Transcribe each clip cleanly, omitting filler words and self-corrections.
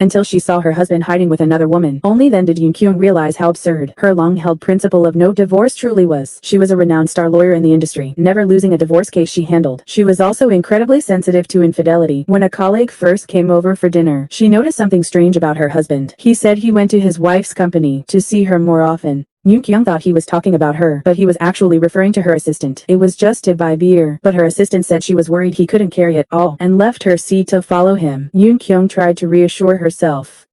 until she saw her husband hiding with another woman. Only then did Yoon-kyung realize how absurd her long-held principle of no divorce truly was. She was a renowned star lawyer in the industry, never losing a divorce case she handled. She was also incredibly sensitive to infidelity. When a colleague first came over for dinner, she noticed something strange about her husband. He said he went to his wife's company to see her more often. Yoon-kyung thought he was talking about her, but he was actually referring to her assistant. It was just to buy beer, but her assistant said she was worried he couldn't carry it all and left her seat to follow him. Yoon-kyung tried to reassure herself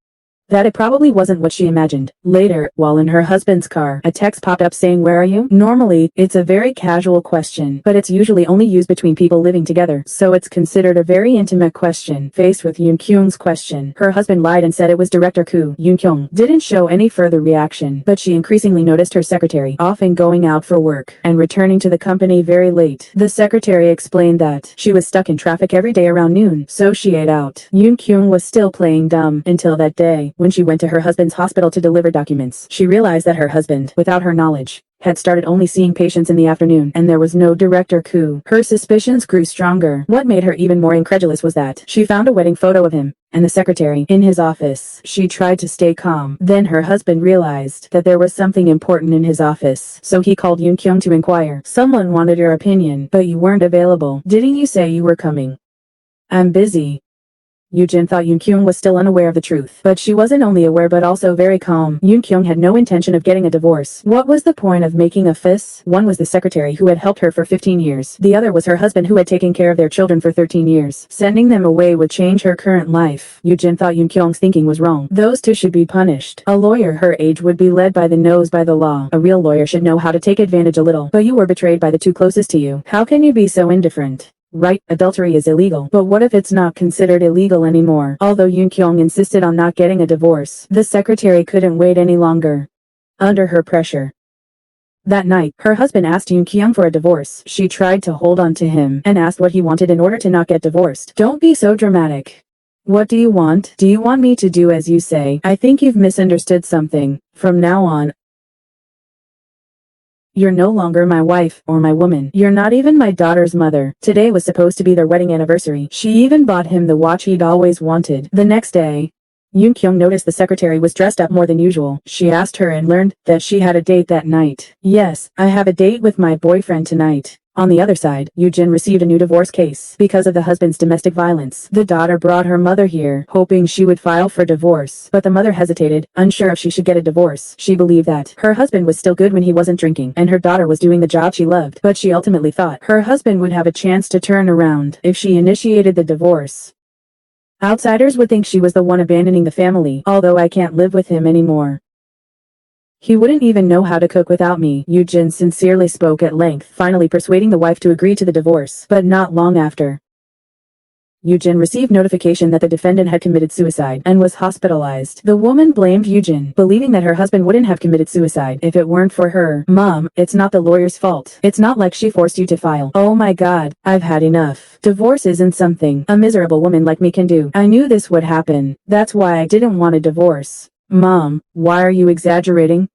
that it probably wasn't what she imagined. Later, while in her husband's car, a text popped up saying, "Where are you?" Normally, it's a very casual question, but it's usually only used between people living together, so it's considered a very intimate question. Faced with Yoon-kyung's question, her husband lied and said it was Director Koo. Yoon-kyung didn't show any further reaction, but she increasingly noticed her secretary often going out for work and returning to the company very late. The secretary explained that she was stuck in traffic every day around noon, so she ate out. Yoon-kyung was still playing dumb until that day, when she went to her husband's hospital to deliver documents. She realized that her husband, without her knowledge, had started only seeing patients in the afternoon, and there was no Director Koo. Her suspicions grew stronger. What made her even more incredulous was that she found a wedding photo of him and the secretary in his office. She tried to stay calm. Then her husband realized that there was something important in his office, so he called Yoon-kyung to inquire. "Someone wanted your opinion, but you weren't available. Didn't you say you were coming?" "I'm busy." Yoon thought Yoon-kyung was still unaware of the truth, but she wasn't only aware but also very calm. Yoon-kyung had no intention of getting a divorce. What was the point of making a fuss? One was the secretary who had helped her for 15 years. The other was her husband who had taken care of their children for 13 years. Sending them away would change her current life. Yoon thought Yoon-kyung's thinking was wrong. Those two should be punished. A lawyer her age would be led by the nose by the law. A real lawyer should know how to take advantage a little. But you were betrayed by the two closest to you. How can you be so indifferent? Right, adultery is illegal, but what if it's not considered illegal anymore? Although Yoon-kyung insisted on not getting a divorce, the secretary couldn't wait any longer. Under her pressure, that night, her husband asked Yoon-kyung for a divorce. She tried to hold on to him and asked what he wanted in order to not get divorced. "Don't be so dramatic. What do you want? Do you want me to do as you say? I think you've misunderstood something. From now on, you're no longer my wife or my woman. You're not even my daughter's mother." Today was supposed to be their wedding anniversary. She even bought him the watch he'd always wanted. The next day, Yoon-kyung noticed the secretary was dressed up more than usual. She asked her and learned that she had a date that night. "Yes, I have a date with my boyfriend tonight." On the other side, Yoon received a new divorce case because of the husband's domestic violence. The daughter brought her mother here, hoping she would file for divorce, but the mother hesitated, unsure if she should get a divorce. She believed that her husband was still good when he wasn't drinking, and her daughter was doing the job she loved, but she ultimately thought her husband would have a chance to turn around if she initiated the divorce. "Outsiders would think she was the one abandoning the family, although I can't live with him anymore. He wouldn't even know how to cook without me." Yoon sincerely spoke at length, finally persuading the wife to agree to the divorce. But not long after, Yoon received notification that the defendant had committed suicide and was hospitalized. The woman blamed Yoon, believing that her husband wouldn't have committed suicide if it weren't for her. "Mom, it's not the lawyer's fault. It's not like she forced you to file." "Oh my god, I've had enough. Divorce isn't something a miserable woman like me can do. I knew this would happen. That's why I didn't want a divorce." "Mom, why are you exaggerating?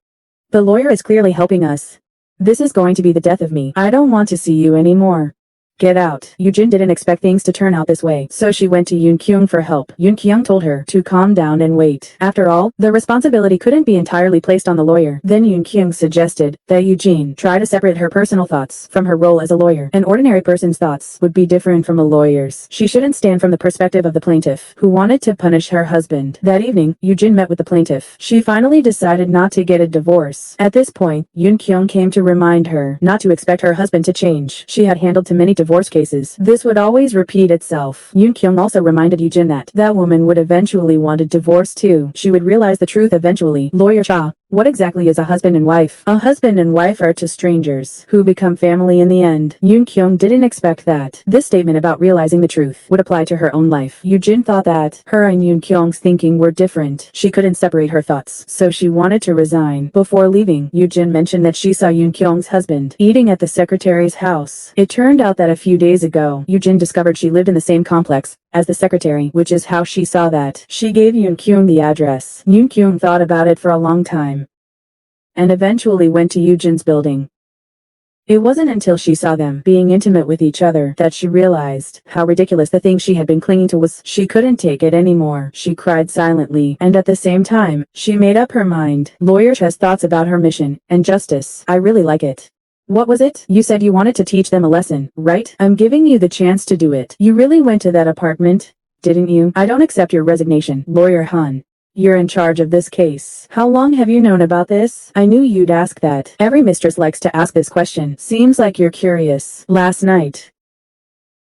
The lawyer is clearly helping us. This is going to be the death of me. I don't want to see you anymore. Get out." Yoon didn't expect things to turn out this way, so she went to Yoon-kyung for help. Yoon-kyung told her to calm down and wait. After all, the responsibility couldn't be entirely placed on the lawyer. Then Yoon-kyung suggested that Yoon try to separate her personal thoughts from her role as a lawyer. An ordinary person's thoughts would be different from a lawyer's. She shouldn't stand from the perspective of the plaintiff, who wanted to punish her husband. That evening, Yoon met with the plaintiff. She finally decided not to get a divorce. At this point, Yoon-kyung came to remind her not to expect her husband to change. She had handled too many divorce cases. This would always repeat itself. Yoon-kyung also reminded Yoon that woman would eventually want a divorce too. She would realize the truth eventually. Lawyer Cha, what exactly is a husband and wife? A husband and wife are two strangers who become family in the end. Yoon didn't expect that this statement about realizing the truth would apply to her own life. Yoon thought that her and Yoon-kyung's thinking were different. She couldn't separate her thoughts, so she wanted to resign. Before leaving, Yoon mentioned that she saw Yoon-kyung's husband eating at the secretary's house. It turned out that a few days ago, Yoon discovered she lived in the same complex as the secretary, which is how she saw that. She gave Yoon the address. Yoon thought about it for a long time and eventually went to Yoon's building. It wasn't until she saw them being intimate with each other that she realized how ridiculous the thing she had been clinging to was. She couldn't take it anymore. She cried silently, and at the same time, she made up her mind. Lawyer has thoughts about her mission and justice. I really like it. What was it? You said you wanted to teach them a lesson, right? I'm giving you the chance to do it. You really went to that apartment, didn't you? I don't accept your resignation, Lawyer Han. You're in charge of this case. How long have you known about this? I knew you'd ask that. Every mistress likes to ask this question. Seems like you're curious. Last night,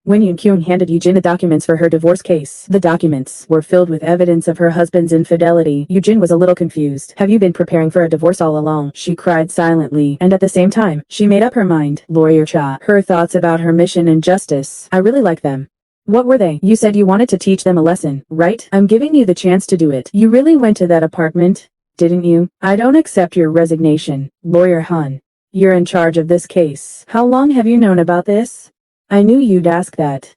when Yoon Kyung handed Eugene the documents for her divorce case, the documents were filled with evidence of her husband's infidelity. Eugene was a little confused. Have you been preparing for a divorce all along? She cried silently, and at the same time, she made up her mind. Lawyer Cha. Her thoughts about her mission and justice. I really like them. What were they? You said you wanted to teach them a lesson, right? I'm giving you the chance to do it. You really went to that apartment, didn't you? I don't accept your resignation, Lawyer Han. You're in charge of this case. How long have you known about this? I knew you'd ask that.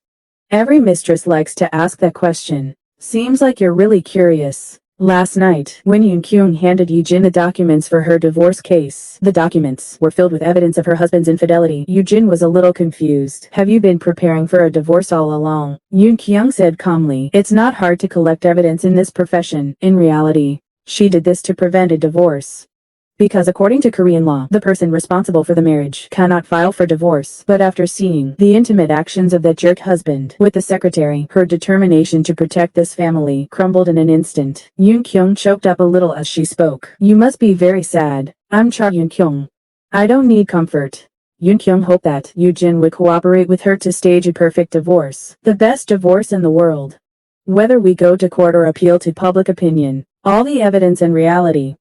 Every mistress likes to ask that question. Seems like you're really curious. Last night, when Yoon Kyung handed Eugene the documents for her divorce case, the documents were filled with evidence of her husband's infidelity. Eugene was a little confused. Have you been preparing for a divorce all along? Yoon Kyung said calmly. It's not hard to collect evidence in this profession. In reality, she did this to prevent a divorce. Because according to Korean law, the person responsible for the marriage cannot file for divorce. But after seeing the intimate actions of that jerk husband with the secretary, her determination to protect this family crumbled in an instant. Yoon Kyung choked up a little as she spoke. You must be very sad. I'm Cha Yoon Kyung. I don't need comfort. Yoon Kyung hoped that Eugene would cooperate with her to stage a perfect divorce. The best divorce in the world. Whether we go to court or appeal to public opinion, all the evidence and reality.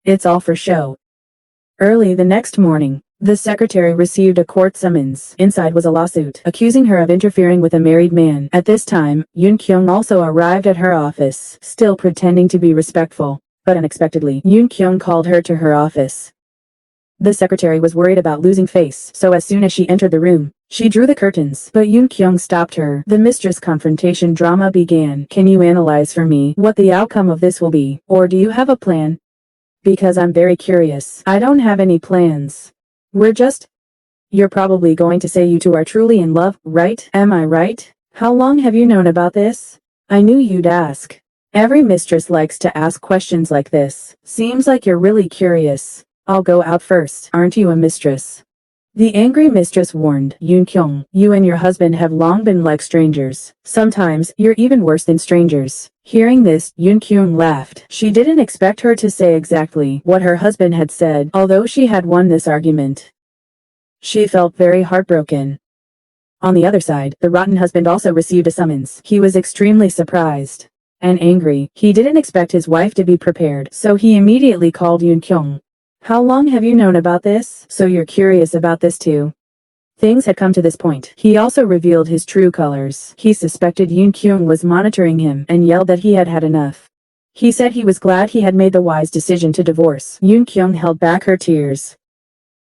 It's all for show. Early the next morning, the secretary received a court summons. Inside was a lawsuit accusing her of interfering with a married man. At this time, Yoon Kyung also arrived at her office, still pretending to be respectful. But unexpectedly, Yoon Kyung called her to her office. The secretary was worried about losing face, so as soon as she entered the room, she drew the curtains. But Yoon Kyung stopped her. The mistress confrontation drama began. Can you analyze for me what the outcome of this will be, or do you have a plan? Because I'm very curious. I don't have any plans. You're probably going to say you two are truly in love, right? Am I right? How long have you known about this? I knew you'd ask. Every mistress likes to ask questions like this. Seems like you're really curious. I'll go out first. Aren't you a mistress? The angry mistress warned Yoon Kyung. You and your husband have long been like strangers. Sometimes, you're even worse than strangers. Hearing this, Yoon Kyung laughed. She didn't expect her to say exactly what her husband had said, although she had won this argument. She felt very heartbroken. On the other side, the rotten husband also received a summons. He was extremely surprised and angry. He didn't expect his wife to be prepared, so he immediately called Yoon Kyung. How long have you known about this? So you're curious about this too? Things had come to this point. He also revealed his true colors. He suspected Yoon Kyung was monitoring him and yelled that he had had enough. He said he was glad he had made the wise decision to divorce. Yoon Kyung held back her tears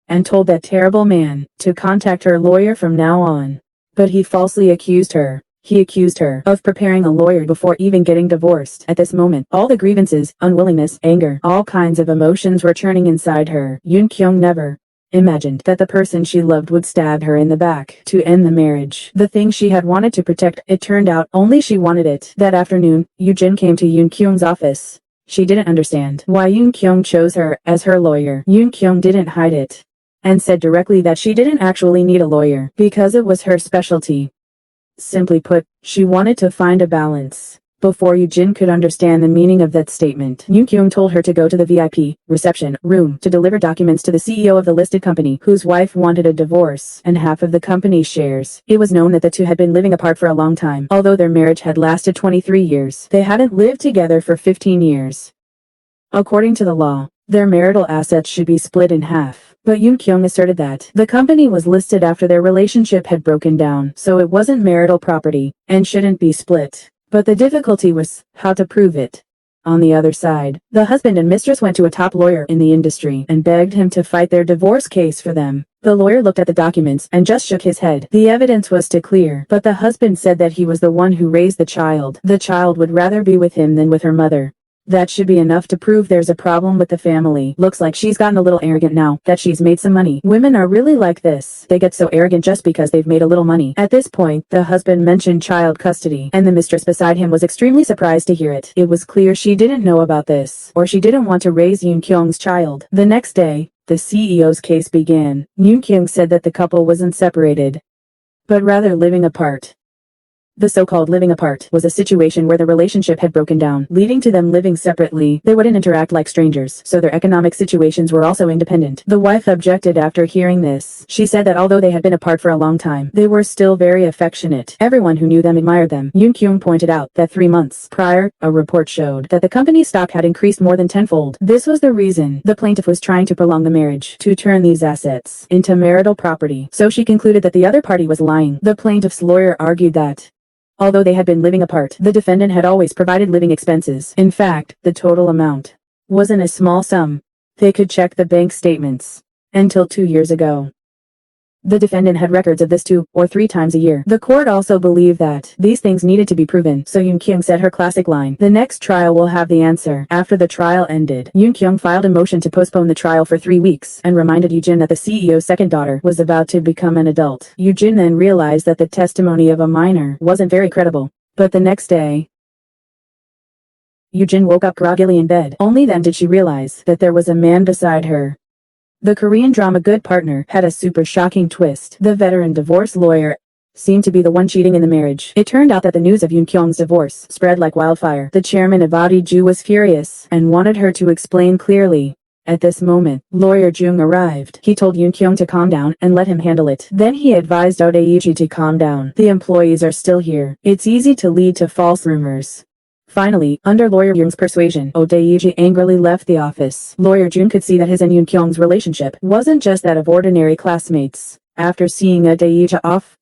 and told that terrible man to contact her lawyer from now on. But he falsely accused her. He accused her of preparing a lawyer before even getting divorced. At this moment, all the grievances, unwillingness, anger, all kinds of emotions were churning inside her. Yoon Kyung never imagined that the person she loved would stab her in the back to end the marriage. The thing she had wanted to protect, it turned out only she wanted it. That afternoon, Eugene came to Yoon Kyung's office. She didn't understand why Yoon Kyung chose her as her lawyer. Yoon Kyung didn't hide it and said directly that she didn't actually need a lawyer because it was her specialty. Simply put, she wanted to find a balance. Before Eugene could understand the meaning of that statement, Yoon Kyung told her to go to the VIP reception room to deliver documents to the CEO of the listed company, whose wife wanted a divorce and half of the company's shares. It was known that the two had been living apart for a long time. Although their marriage had lasted 23 years, they hadn't lived together for 15 years. According to the law, their marital assets should be split in half. But Yoon Kyung asserted that the company was listed after their relationship had broken down, so it wasn't marital property and shouldn't be split. But the difficulty was how to prove it. On the other side, the husband and mistress went to a top lawyer in the industry and begged him to fight their divorce case for them. The lawyer looked at the documents and just shook his head. The evidence was too clear, but the husband said that he was the one who raised the child. The child would rather be with him than with her mother. That should be enough to prove there's a problem with the family. Looks like she's gotten a little arrogant now that she's made some money. Women are really like this. They get so arrogant just because they've made a little money. At this point, the husband mentioned child custody, and the mistress beside him was extremely surprised to hear it. It was clear she didn't know about this, or she didn't want to raise Yoon Kyung's child. The next day, the CEO's case began. Yoon Kyung said that the couple wasn't separated, but rather living apart. The so-called living apart was a situation where the relationship had broken down, leading to them living separately. They wouldn't interact like strangers, so their economic situations were also independent. The wife objected after hearing this. She said that although they had been apart for a long time, they were still very affectionate. Everyone who knew them admired them. Yoon Kyung pointed out that 3 months prior, a report showed that the company's stock had increased more than tenfold. This was the reason the plaintiff was trying to prolong the marriage, to turn these assets into marital property. So she concluded that the other party was lying. The plaintiff's lawyer argued that although they had been living apart, the defendant had always provided living expenses. In fact, the total amount wasn't a small sum. They could check the bank statements. Until 2 years ago, the defendant had records of this 2 or 3 times a year. The court also believed that these things needed to be proven, so Yoon Kyung said her classic line, "The next trial will have the answer." After the trial ended, Yoon Kyung filed a motion to postpone the trial for 3 weeks and reminded Yoo-jin that the CEO's second daughter was about to become an adult. Yoo-jin then realized that the testimony of a minor wasn't very credible. But the next day, Yoo-jin woke up groggily in bed. Only then did she realize that there was a man beside her. The Korean drama Good Partner had a super shocking twist. The veteran divorce lawyer seemed to be the one cheating in the marriage. It turned out that the news of Yoon Kyung's divorce spread like wildfire. The chairman of Ju was furious and wanted her to explain clearly. At this moment, lawyer Jung arrived. He told Yoon Kyung to calm down and let him handle it. Then he advised Ji to calm down. The employees are still here. It's easy to lead to false rumors. Finally, under lawyer Jung's persuasion, Ji angrily left the office. Lawyer Jung could see that his and Yoon Kyung's relationship wasn't just that of ordinary classmates. After seeing Ji off,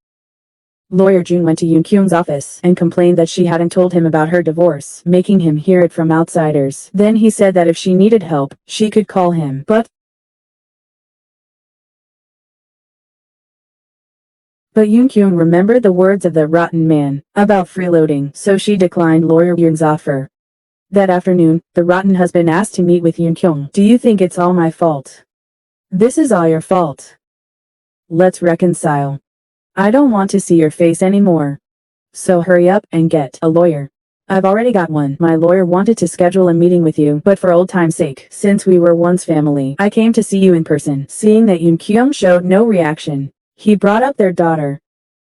lawyer Jung went to Yoon Kyung's office and complained that she hadn't told him about her divorce, making him hear it from outsiders. Then he said that if she needed help, she could call him. But Yoon Kyung remembered the words of the rotten man about freeloading, so she declined lawyer Jung's offer. That afternoon, the rotten husband asked to meet with Yoon Kyung. "Do you think it's all my fault?" "This is all your fault. Let's reconcile. I don't want to see your face anymore. So hurry up and get a lawyer." "I've already got one. My lawyer wanted to schedule a meeting with you, but for old time's sake, since we were once family, I came to see you in person." Seeing that Yoon Kyung showed no reaction, he brought up their daughter.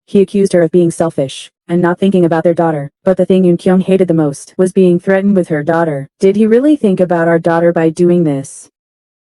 He accused her of being selfish and not thinking about their daughter, but the thing Yoon Kyung hated the most was being threatened with her daughter. Did he really think about our daughter by doing this?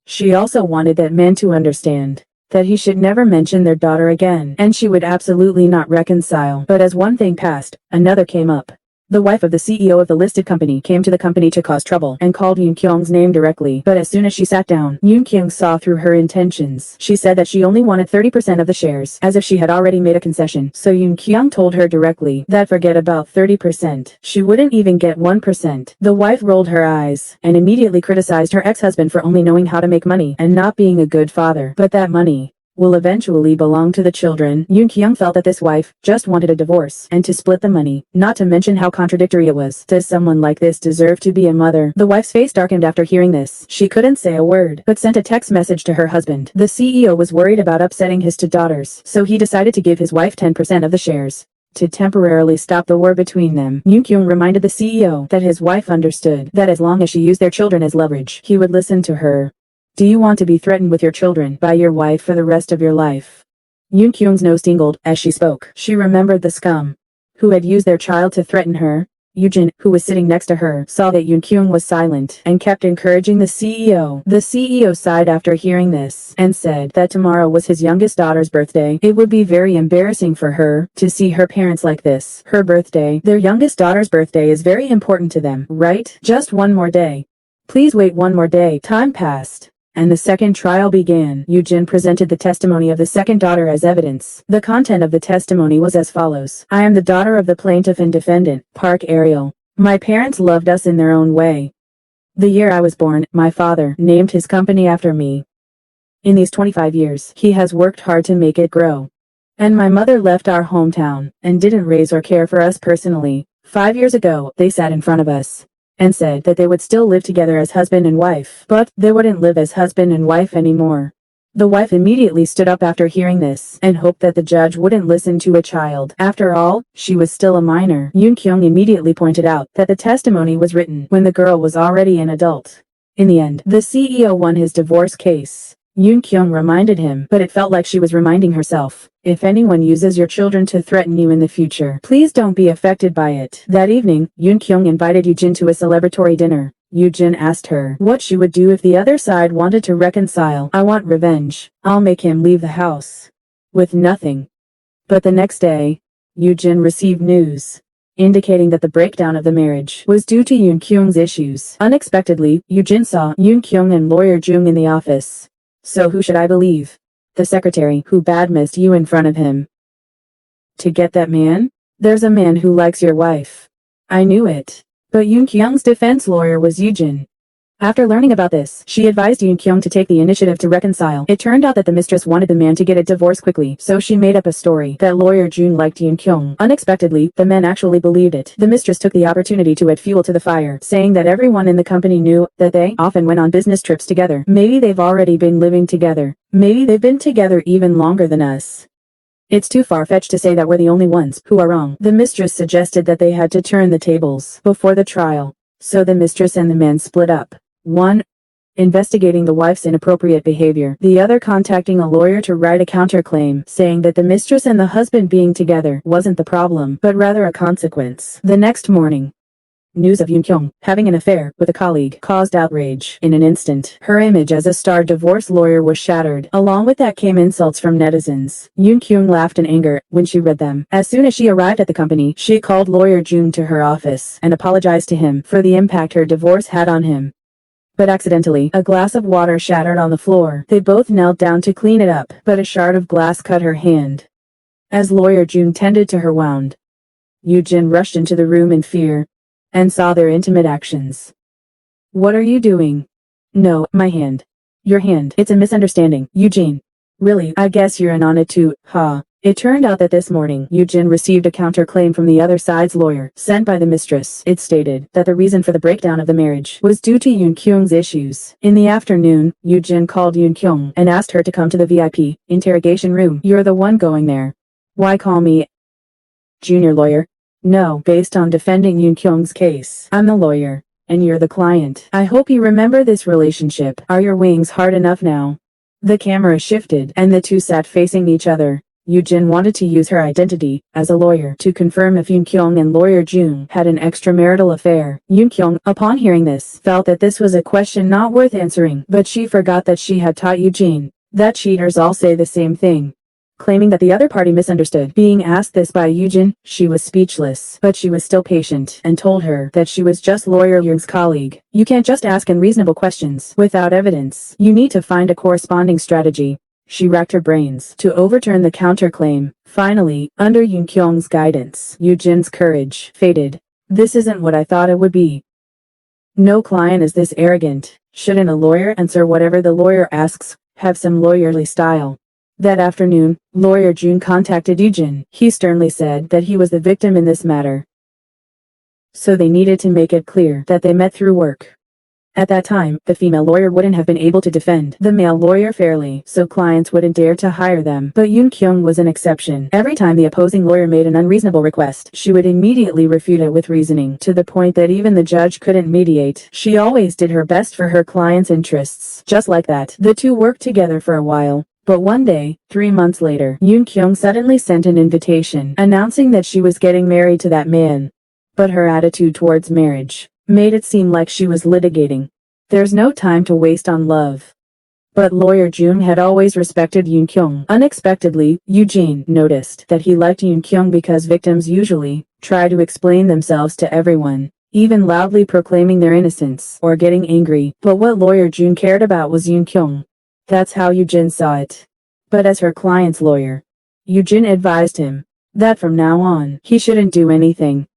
She also wanted that man to understand that he should never mention their daughter again, and she would absolutely not reconcile. But as one thing passed, another came up. The wife of the CEO of the listed company came to the company to cause trouble and called Yoon Kyung's name directly. But as soon as she sat down, Yoon Kyung saw through her intentions. She said that she only wanted 30% of the shares, as if she had already made a concession. So Yoon Kyung told her directly that forget about 30%. She wouldn't even get 1%. The wife rolled her eyes and immediately criticized her ex-husband for only knowing how to make money and not being a good father. But that money will eventually belong to the children. Yoon Kyung felt that this wife just wanted a divorce and to split the money, not to mention how contradictory it was. Does someone like this deserve to be a mother? The wife's face darkened after hearing this. She couldn't say a word, but sent a text message to her husband. The CEO was worried about upsetting his two daughters, so he decided to give his wife 10% of the shares to temporarily stop the war between them. Yoon Kyung reminded the CEO that his wife understood that as long as she used their children as leverage, he would listen to her. Do you want to be threatened with your children by your wife for the rest of your life? Yoon Kyung's nose tingled as she spoke. She remembered the scum who had used their child to threaten her. Yoo-jin, who was sitting next to her, saw that Yoon Kyung was silent and kept encouraging the CEO. The CEO sighed after hearing this and said that tomorrow was his youngest daughter's birthday. It would be very embarrassing for her to see her parents like this. Her birthday, their youngest daughter's birthday, is very important to them, right? Just one more day. Please wait one more day. Time passed, and the second trial began. Yoo-jin presented the testimony of the second daughter as evidence. The content of the testimony was as follows. I am the daughter of the plaintiff and defendant, Park Ariel. My parents loved us in their own way. The year I was born, my father named his company after me. In these 25 years, he has worked hard to make it grow. And my mother left our hometown and didn't raise or care for us personally. 5 years ago, they sat in front of us and said that they would still live together as husband and wife, but they wouldn't live as husband and wife anymore. The wife immediately stood up after hearing this and hoped that the judge wouldn't listen to a child. After all, she was still a minor. Yoon Kyung immediately pointed out that the testimony was written when the girl was already an adult. In the end, the CEO won his divorce case. Yoon Kyung reminded him, but it felt like she was reminding herself. If anyone uses your children to threaten you in the future, please don't be affected by it. That evening, Yoon Kyung invited Yoojin to a celebratory dinner. Yoojin asked her what she would do if the other side wanted to reconcile. I want revenge. I'll make him leave the house with nothing. But the next day, Yoojin received news indicating that the breakdown of the marriage was due to Yoon Kyung's issues. Unexpectedly, Yoojin saw Yoon Kyung and lawyer Jung in the office. So who should I believe? The secretary who badmissed you in front of him. To get that man? There's a man who likes your wife. I knew it. But Yoon Kyung's defense lawyer was Yoojin. After learning about this, she advised Yoon Kyung to take the initiative to reconcile. It turned out that the mistress wanted the man to get a divorce quickly, so she made up a story that lawyer Jun liked Yoon Kyung. Unexpectedly, the man actually believed it. The mistress took the opportunity to add fuel to the fire, saying that everyone in the company knew that they often went on business trips together. Maybe they've already been living together. Maybe they've been together even longer than us. It's too far-fetched to say that we're the only ones who are wrong. The mistress suggested that they had to turn the tables before the trial. So the mistress and the man split up. One, investigating the wife's inappropriate behavior. The other contacting a lawyer to write a counterclaim, saying that the mistress and the husband being together wasn't the problem, but rather a consequence. The next morning, news of Yoon Kyung having an affair with a colleague caused outrage. In an instant, her image as a star divorce lawyer was shattered. Along with that came insults from netizens. Yoon Kyung laughed in anger when she read them. As soon as she arrived at the company, she called lawyer Jun to her office and apologized to him for the impact her divorce had on him. But accidentally, a glass of water shattered on the floor. They both knelt down to clean it up, but a shard of glass cut her hand. As lawyer Jun tended to her wound, Yoojin rushed into the room in fear and saw their intimate actions. What are you doing? No, my hand. Your hand. It's a misunderstanding, Yoojin. Really, I guess you're in on it too, huh? It turned out that this morning, Yoojin received a counterclaim from the other side's lawyer, sent by the mistress. It stated that the reason for the breakdown of the marriage was due to Yoon Kyung's issues. In the afternoon, Yoojin called Yoon Kyung and asked her to come to the VIP interrogation room. You're the one going there. Why call me junior lawyer? No, based on defending Yoon Kyung's case. I'm the lawyer, and you're the client. I hope you remember this relationship. Are your wings hard enough now? The camera shifted, and the two sat facing each other. Yoojin wanted to use her identity as a lawyer to confirm if Yoon Kyung and lawyer Jun had an extramarital affair. Yoon Kyung, upon hearing this, felt that this was a question not worth answering, but she forgot that she had taught Yoojin that cheaters all say the same thing. Claiming that the other party misunderstood being asked this by Yoojin, she was speechless, but she was still patient and told her that she was just lawyer Yoon's colleague. You can't just ask unreasonable questions without evidence. You need to find a corresponding strategy. She racked her brains to overturn the counterclaim. Finally, under Yoon Kyung's guidance, Yoojin's courage faded. This isn't what I thought it would be. No client is this arrogant. Shouldn't a lawyer answer whatever the lawyer asks? Have some lawyerly style. That afternoon, lawyer Jun contacted Yoojin. He sternly said that he was the victim in this matter. So they needed to make it clear that they met through work. At that time, the female lawyer wouldn't have been able to defend the male lawyer fairly, so clients wouldn't dare to hire them. But Yoon Kyung was an exception. Every time the opposing lawyer made an unreasonable request, she would immediately refute it with reasoning, to the point that even the judge couldn't mediate. She always did her best for her client's interests. Just like that, the two worked together for a while. But one day, 3 months later, Yoon Kyung suddenly sent an invitation, announcing that she was getting married to that man. But her attitude towards marriage made it seem like she was litigating. There's no time to waste on love. But lawyer Jun had always respected Yoon Kyung. Unexpectedly, Yoojin noticed that he liked Yoon Kyung because victims usually try to explain themselves to everyone, even loudly proclaiming their innocence or getting angry. But what lawyer Jun cared about was Yoon Kyung. That's how Yoojin saw it. But as her client's lawyer, Yoojin advised him that from now on, he shouldn't do anything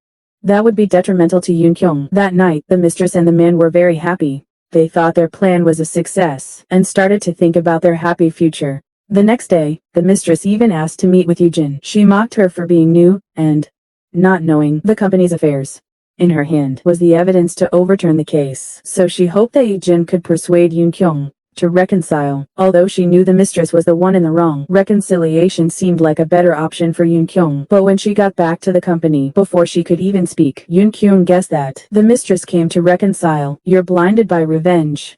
that would be detrimental to Yoon Kyung. That night, the mistress and the man were very happy. They thought their plan was a success and started to think about their happy future. The next day, the mistress even asked to meet with Yoojin. She mocked her for being new and not knowing the company's affairs. In her hand was the evidence to overturn the case, so she hoped that Yoo-jin could persuade Yoon-kyung to reconcile. Although she knew the mistress was the one in the wrong, reconciliation seemed like a better option for Yoon-kyung. But when she got back to the company, before she could even speak, Yoon-kyung guessed that the mistress came to reconcile. You're blinded by revenge.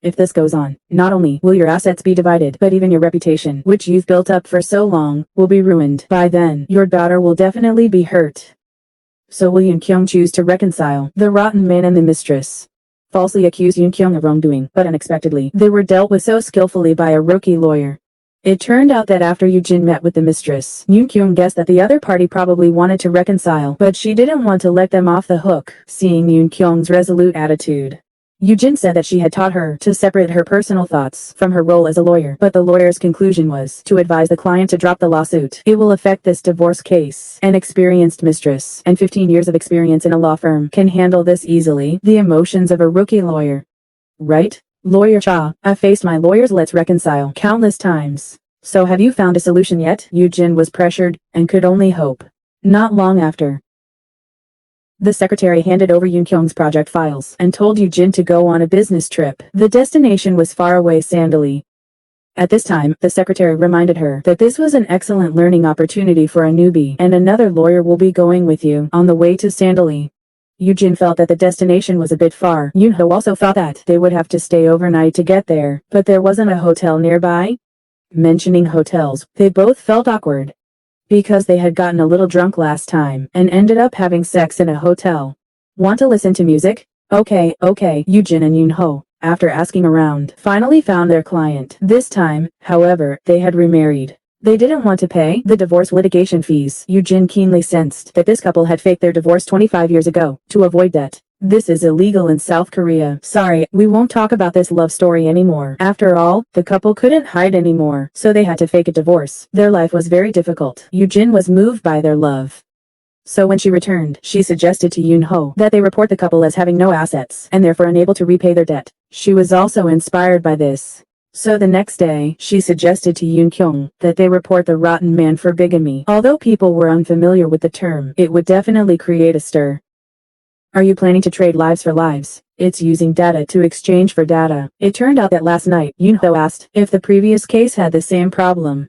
If this goes on, not only will your assets be divided, but even your reputation, which you've built up for so long, will be ruined. By then, your daughter will definitely be hurt. So will Yoon-kyung choose to reconcile? The rotten man and the mistress falsely accused Yoon-kyung of wrongdoing, but unexpectedly, they were dealt with so skillfully by a rookie lawyer. It turned out that after Yoo-jin met with the mistress, Yoon-kyung guessed that the other party probably wanted to reconcile, but she didn't want to let them off the hook. Seeing Yoon-kyung's resolute attitude, Yoo-jin said that she had taught her to separate her personal thoughts from her role as a lawyer, but the lawyer's conclusion was to advise the client to drop the lawsuit. It will affect this divorce case. An experienced mistress and 15 years of experience in a law firm can handle this easily. The emotions of a rookie lawyer. Right? Lawyer Cha, I've faced my lawyers let's reconcile countless times. So have you found a solution yet? Yoo-jin was pressured and could only hope. Not long after, the secretary handed over Yoon-kyung's project files and told Yoo-jin to go on a business trip. The destination was far away Sandali. At this time, the secretary reminded her that this was an excellent learning opportunity for a newbie, and another lawyer will be going with you on the way to Sandali. Yoo-jin felt that the destination was a bit far. Yoon-ho also thought that they would have to stay overnight to get there, but there wasn't a hotel nearby. Mentioning hotels, they both felt awkward, because they had gotten a little drunk last time and ended up having sex in a hotel. Want to listen to music? Okay, Yoo-jin and Yoon-ho, after asking around, finally found their client. This time, however, they had remarried. They didn't want to pay the divorce litigation fees. Yoo-jin keenly sensed that this couple had faked their divorce 25 years ago to avoid debt. This is illegal in South Korea. Sorry, we won't talk about this love story anymore. After all, the couple couldn't hide anymore, so they had to fake a divorce. Their life was very difficult. Yoo-jin was moved by their love. So when she returned, she suggested to Yoon-ho that they report the couple as having no assets and therefore unable to repay their debt. She was also inspired by this. So the next day, she suggested to Yoon-kyung that they report the rotten man for bigamy. Although people were unfamiliar with the term, it would definitely create a stir. Are you planning to trade lives for lives? It's using data to exchange for data. It turned out that last night, Yoon-ho asked if the previous case had the same problem.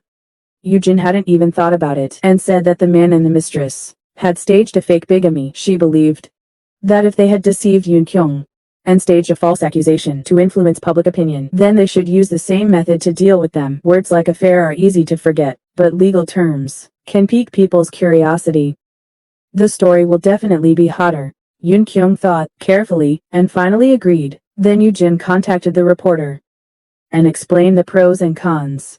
Yoo-jin hadn't even thought about it and said that the man and the mistress had staged a fake bigamy. She believed that if they had deceived Yoon-kyung and staged a false accusation to influence public opinion, then they should use the same method to deal with them. Words like affair are easy to forget, but legal terms can pique people's curiosity. The story will definitely be hotter. Yoon-kyung thought carefully and finally agreed. Then Yoo-jin contacted the reporter and explained the pros and cons.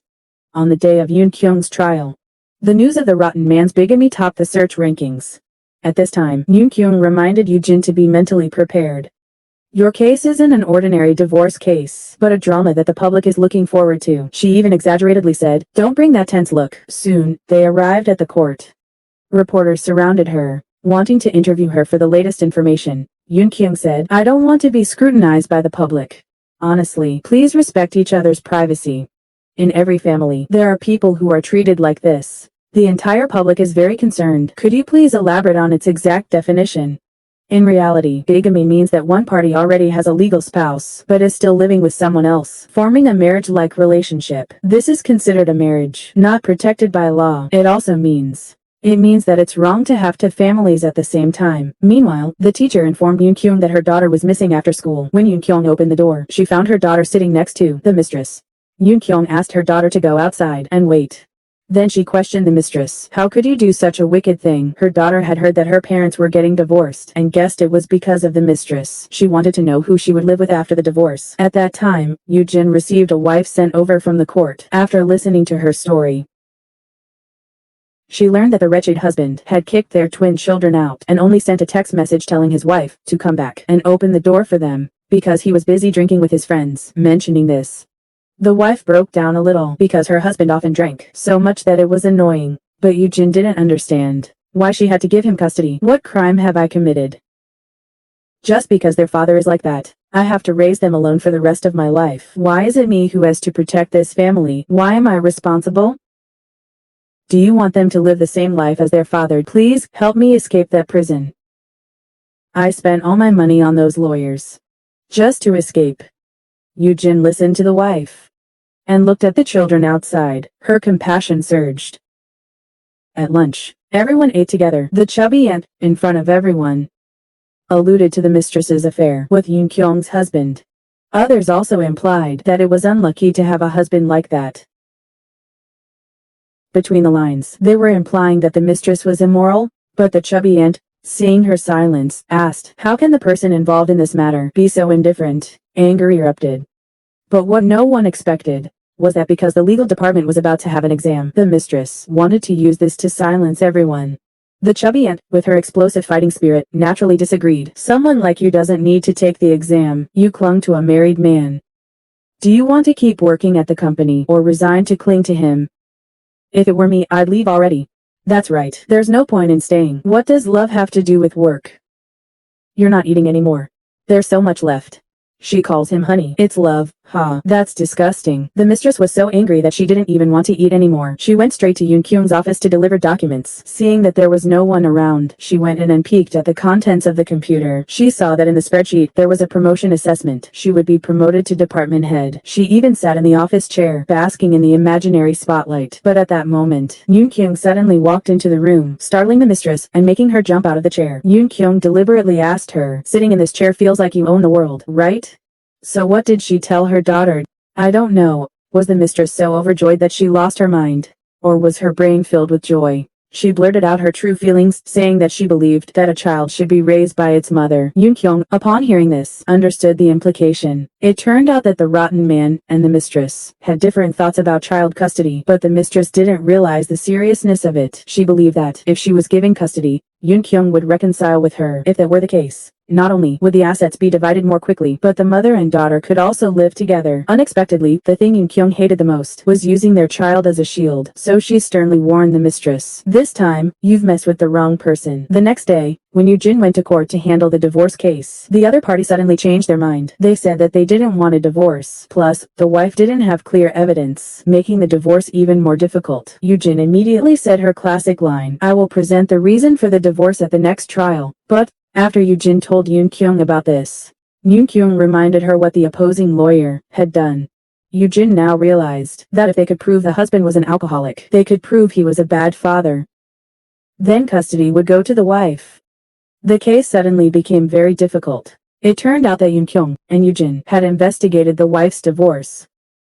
On the day of Yoon-kyung's trial, the news of the rotten man's bigamy topped the search rankings. At this time, Yoon-kyung reminded Yoo-jin to be mentally prepared. Your case isn't an ordinary divorce case, but a drama that the public is looking forward to. She even exaggeratedly said, don't bring that tense look. Soon, they arrived at the court. Reporters surrounded her, wanting to interview her for the latest information. Yoon-kyung said, I don't want to be scrutinized by the public. Honestly, please respect each other's privacy. In every family, there are people who are treated like this. The entire public is very concerned. Could you please elaborate on its exact definition? In reality, bigamy means that one party already has a legal spouse, but is still living with someone else, forming a marriage-like relationship. This is considered a marriage, not protected by law. It also means that it's wrong to have two families at the same time. Meanwhile, the teacher informed Yoon-kyung that her daughter was missing after school. When Yoon-kyung opened the door, she found her daughter sitting next to the mistress. Yoon-kyung asked her daughter to go outside and wait. Then she questioned the mistress. How could you do such a wicked thing? Her daughter had heard that her parents were getting divorced and guessed it was because of the mistress. She wanted to know who she would live with after the divorce. At that time, Yoo-jin received a wife sent over from the court. After listening to her story, she learned that the wretched husband had kicked their twin children out and only sent a text message telling his wife to come back and open the door for them because he was busy drinking with his friends. Mentioning this, the wife broke down a little because her husband often drank so much that it was annoying, but Yoo-jin didn't understand why she had to give him custody. What crime have I committed? Just because their father is like that, I have to raise them alone for the rest of my life. Why is it me who has to protect this family? Why am I responsible? Do you want them to live the same life as their father? Please help me escape that prison. I spent all my money on those lawyers. Just to escape. Yujin listened to the wife and looked at the children outside. Her compassion surged. At lunch, everyone ate together. The chubby aunt, in front of everyone, alluded to the mistress's affair with Yoon Kyung's husband. Others also implied that it was unlucky to have a husband like that. Between the lines, they were implying that the mistress was immoral, but the chubby aunt, seeing her silence, asked, "How can the person involved in this matter be so indifferent?" Anger erupted. But what no one expected was that because the legal department was about to have an exam, the mistress wanted to use this to silence everyone. The chubby aunt, with her explosive fighting spirit, naturally disagreed. "Someone like you doesn't need to take the exam. You clung to a married man. Do you want to keep working at the company or resign to cling to him? If it were me, I'd leave already." "That's right. There's no point in staying. What does love have to do with work? You're not eating anymore. There's so much left." She calls him honey. It's love. Ha, that's disgusting. The mistress was so angry that she didn't even want to eat anymore. She went straight to Yoon Kyung's office to deliver documents. Seeing that there was no one around, she went in and peeked at the contents of the computer. She saw that in the spreadsheet there was a promotion assessment. She would be promoted to department head. She even sat in the office chair, basking in the imaginary spotlight. But at that moment, Yoon Kyung suddenly walked into the room, startling the mistress and making her jump out of the chair. Yoon Kyung deliberately asked her, "Sitting in this chair feels like you own the world, right?" So what did she tell her daughter? I don't know. Was the mistress so overjoyed that she lost her mind? Or was her brain filled with joy? She blurted out her true feelings, saying that she believed that a child should be raised by its mother. Yoon Kyung, upon hearing this, understood the implication. It turned out that the rotten man and the mistress had different thoughts about child custody, but the mistress didn't realize the seriousness of it. She believed that, if she was given custody, Yoon Kyung would reconcile with her. If that were the case, not only would the assets be divided more quickly, but the mother and daughter could also live together. Unexpectedly, the thing Yoon Kyung hated the most was using their child as a shield, so she sternly warned the mistress. "This time, you've messed with the wrong person." The next day, when Yoojin went to court to handle the divorce case, the other party suddenly changed their mind. They said that they didn't want a divorce. Plus, the wife didn't have clear evidence, making the divorce even more difficult. Yoojin immediately said her classic line, "I will present the reason for the divorce at the next trial." But after Yoojin told Yoon Kyung about this, Yoon Kyung reminded her what the opposing lawyer had done. Yoojin now realized that if they could prove the husband was an alcoholic, they could prove he was a bad father. Then custody would go to the wife. The case suddenly became very difficult. It turned out that Yoon Kyung and Yoojin had investigated the wife's divorce.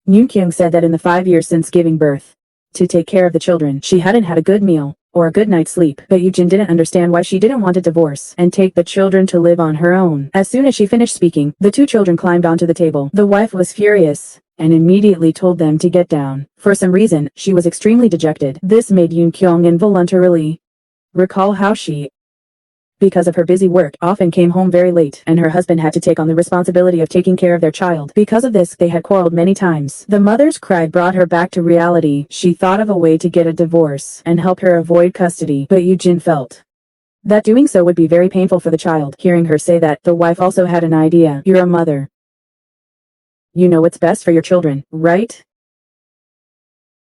Yoon Kyung said that in the 5 years since giving birth, to take care of the children, she hadn't had a good meal or a good night's sleep. But Yoojin didn't understand why she didn't want a divorce and take the children to live on her own. As soon as she finished speaking, the two children climbed onto the table. The wife was furious and immediately told them to get down. For some reason, she was extremely dejected. This made Yoon Kyung involuntarily recall how she, because of her busy work, often came home very late, and her husband had to take on the responsibility of taking care of their child. Because of this, they had quarreled many times. The mother's cry brought her back to reality. She thought of a way to get a divorce and help her avoid custody, but Yoojin felt that doing so would be very painful for the child. Hearing her say that, the wife also had an idea. "You're a mother. You know what's best for your children, right?"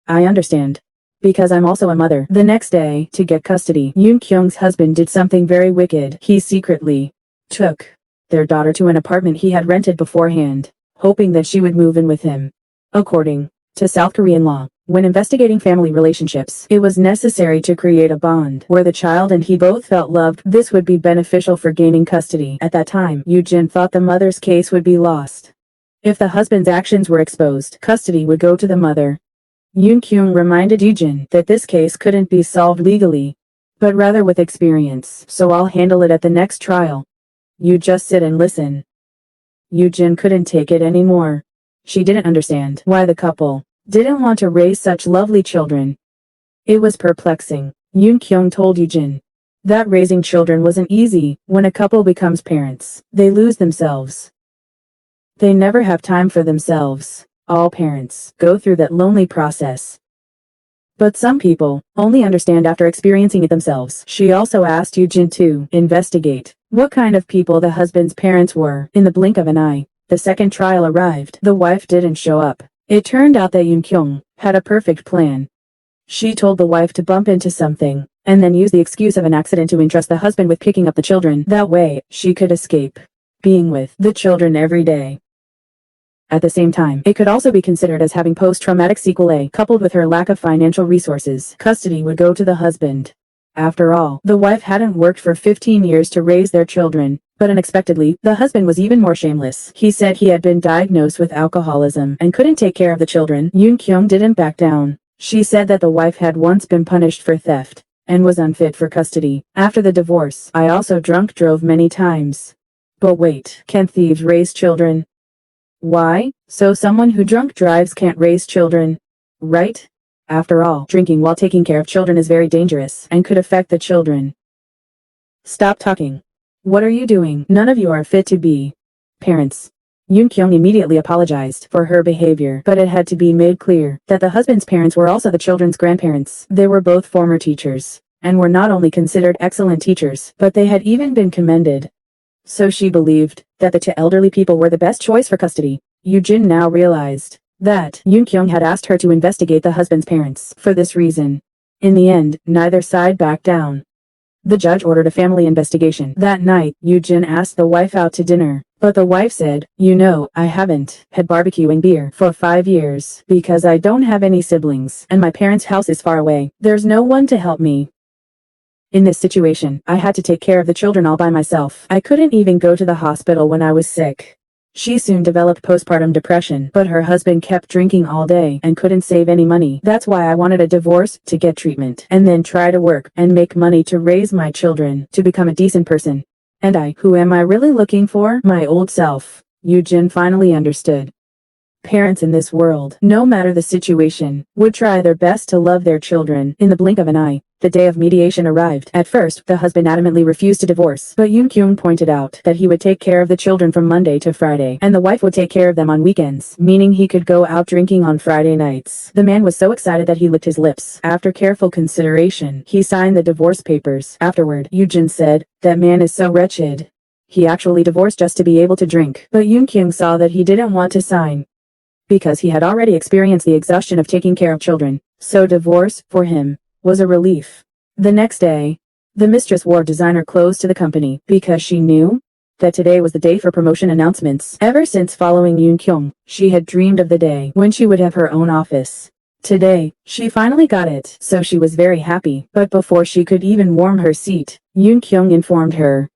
"I understand. Because I'm also a mother." The next day, to get custody, Yoon Kyung's husband did something very wicked. He secretly took their daughter to an apartment he had rented beforehand, hoping that she would move in with him. According to South Korean law, when investigating family relationships, it was necessary to create a bond where the child and he both felt loved. This would be beneficial for gaining custody. At that time, Yoojin thought the mother's case would be lost. If the husband's actions were exposed, custody would go to the mother. Yoon Kyung reminded Yoojin that this case couldn't be solved legally, but rather with experience. "So I'll handle it at the next trial. You just sit and listen." Yoojin couldn't take it anymore. She didn't understand why the couple didn't want to raise such lovely children. It was perplexing. Yoon Kyung told Yoojin that raising children wasn't easy. When a couple becomes parents, they lose themselves. They never have time for themselves. All parents go through that lonely process. But some people only understand after experiencing it themselves. She also asked Yoojin to investigate what kind of people the husband's parents were. In the blink of an eye, the second trial arrived. The wife didn't show up. It turned out that Yoon Kyung had a perfect plan. She told the wife to bump into something and then use the excuse of an accident to entrust the husband with picking up the children. That way, she could escape being with the children every day. At the same time, it could also be considered as having post-traumatic sequelae. Coupled with her lack of financial resources, custody would go to the husband. After all, the wife hadn't worked for 15 years to raise their children, but unexpectedly, the husband was even more shameless. He said he had been diagnosed with alcoholism and couldn't take care of the children. Yoon Kyung didn't back down. She said that the wife had once been punished for theft and was unfit for custody. After the divorce, I also drove many times. But wait, can thieves raise children? Why? So someone who drunk drives can't raise children, right? After all, drinking while taking care of children is very dangerous and could affect the children. Stop talking. What are you doing? None of you are fit to be parents. Yoon Kyung immediately apologized for her behavior, but it had to be made clear that the husband's parents were also the children's grandparents. They were both former teachers, and were not only considered excellent teachers, but they had even been commended. So she believed that the two elderly people were the best choice for custody. Yoo-jin now realized that Yoon Kyung had asked her to investigate the husband's parents for this reason. In the end, neither side backed down. The judge ordered a family investigation. That night, Yoo-jin asked the wife out to dinner, but the wife said, "You know, I haven't had barbecuing beer for 5 years because I don't have any siblings and my parents' house is far away. There's no one to help me. In this situation, I had to take care of the children all by myself. I couldn't even go to the hospital when I was sick." She soon developed postpartum depression, but her husband kept drinking all day and couldn't save any money. That's why I wanted a divorce, to get treatment, and then try to work and make money to raise my children, to become a decent person. And who am I really looking for? My old self. Yoo-jin finally understood. Parents in this world, no matter the situation, would try their best to love their children. In the blink of an eye, the day of mediation arrived. At first, the husband adamantly refused to divorce, but Yoon Kyung pointed out that he would take care of the children from Monday to Friday, and the wife would take care of them on weekends, meaning he could go out drinking on Friday nights. The man was so excited that he licked his lips. After careful consideration, he signed the divorce papers. Afterward, Yoo-jin said, "That man is so wretched. He actually divorced just to be able to drink." But Yoon Kyung saw that he didn't want to sign, because he had already experienced the exhaustion of taking care of children, so divorce, for him, was a relief. The next day, the mistress wore designer clothes to the company because she knew that today was the day for promotion announcements. Ever since following Yoon Kyung, she had dreamed of the day when she would have her own office. Today, she finally got it, so she was very happy. But before she could even warm her seat, Yoon Kyung informed her.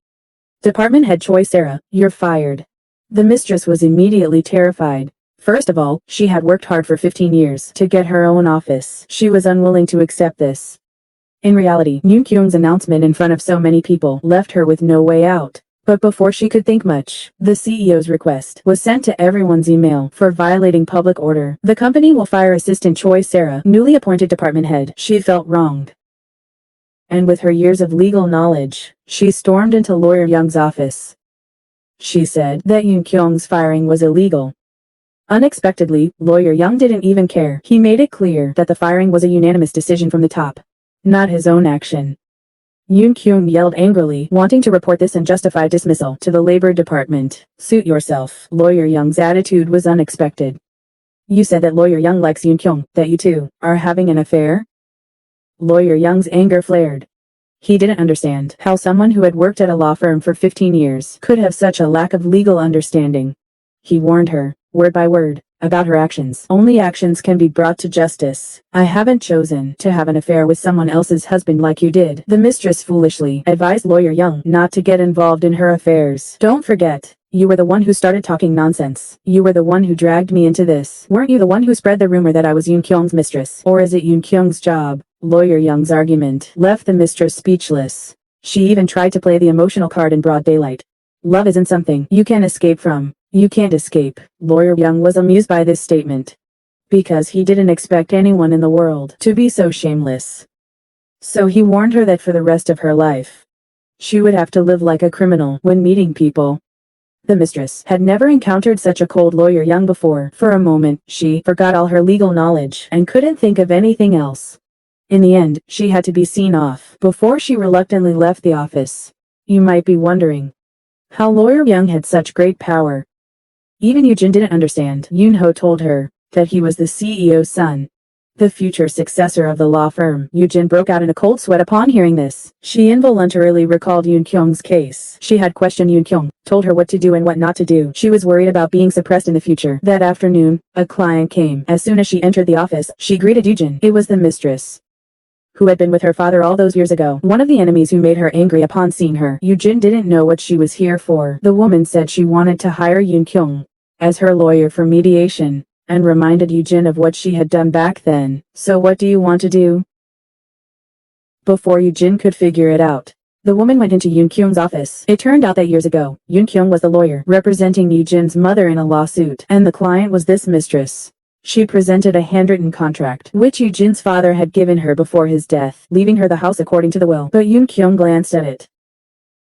"Department head Choi Sarah, you're fired." The mistress was immediately terrified. First of all, she had worked hard for 15 years to get her own office. She was unwilling to accept this. In reality, Yoon Kyung's announcement in front of so many people left her with no way out. But before she could think much, the CEO's request was sent to everyone's email for violating public order. The company will fire Assistant Choi Sarah, newly appointed department head. She felt wronged. And with her years of legal knowledge, she stormed into Lawyer Young's office. She said that Yoon Kyung's firing was illegal. Unexpectedly, Lawyer Young didn't even care. He made it clear that the firing was a unanimous decision from the top, not his own action. Yoon Kyung yelled angrily, wanting to report this and justify dismissal to the labor department. "Suit yourself." Lawyer Young's attitude was unexpected. "You said that Lawyer Young likes Yoon Kyung, that you two are having an affair?" Lawyer Young's anger flared. He didn't understand how someone who had worked at a law firm for 15 years could have such a lack of legal understanding. He warned her, word by word, about her actions. "Only actions can be brought to justice. I haven't chosen to have an affair with someone else's husband like you did." The mistress foolishly advised Lawyer Young not to get involved in her affairs. "Don't forget, you were the one who started talking nonsense. You were the one who dragged me into this. Weren't you the one who spread the rumor that I was Yoon Kyung's mistress? Or is it Yoon Kyung's job?" Lawyer Young's argument left the mistress speechless. She even tried to play the emotional card in broad daylight. "Love isn't something you can escape from. You can't escape." Lawyer Young was amused by this statement, because he didn't expect anyone in the world to be so shameless. So he warned her that for the rest of her life, she would have to live like a criminal when meeting people. The mistress had never encountered such a cold Lawyer Young before. For a moment, she forgot all her legal knowledge and couldn't think of anything else. In the end, she had to be seen off before she reluctantly left the office. You might be wondering how Lawyer Young had such great power. Even Yoo-jin didn't understand. Yoon-ho told her that he was the CEO's son. the future successor of the law firm. Yujin broke out in a cold sweat upon hearing this. She involuntarily recalled Yoon Kyung's case. She had questioned Yoon Kyung, told her what to do and what not to do. She was worried about being suppressed in the future. That afternoon, a client came. As soon as she entered the office, she greeted Yujin. It was the mistress who had been with her father all those years ago. One of the enemies who made her angry upon seeing her. Yujin didn't know what she was here for. The woman said she wanted to hire Yoon Kyung as her lawyer for mediation, and reminded Yujin of what she had done back then. So what do you want to do? Before Yujin could figure it out, the woman went into Yoon Kyung's office. It turned out that years ago, Yoon Kyung was the lawyer representing Yujin's mother in a lawsuit, and the client was this mistress. She presented a handwritten contract, which Yujin's father had given her before his death, leaving her the house according to the will. But Yoon Kyung glanced at it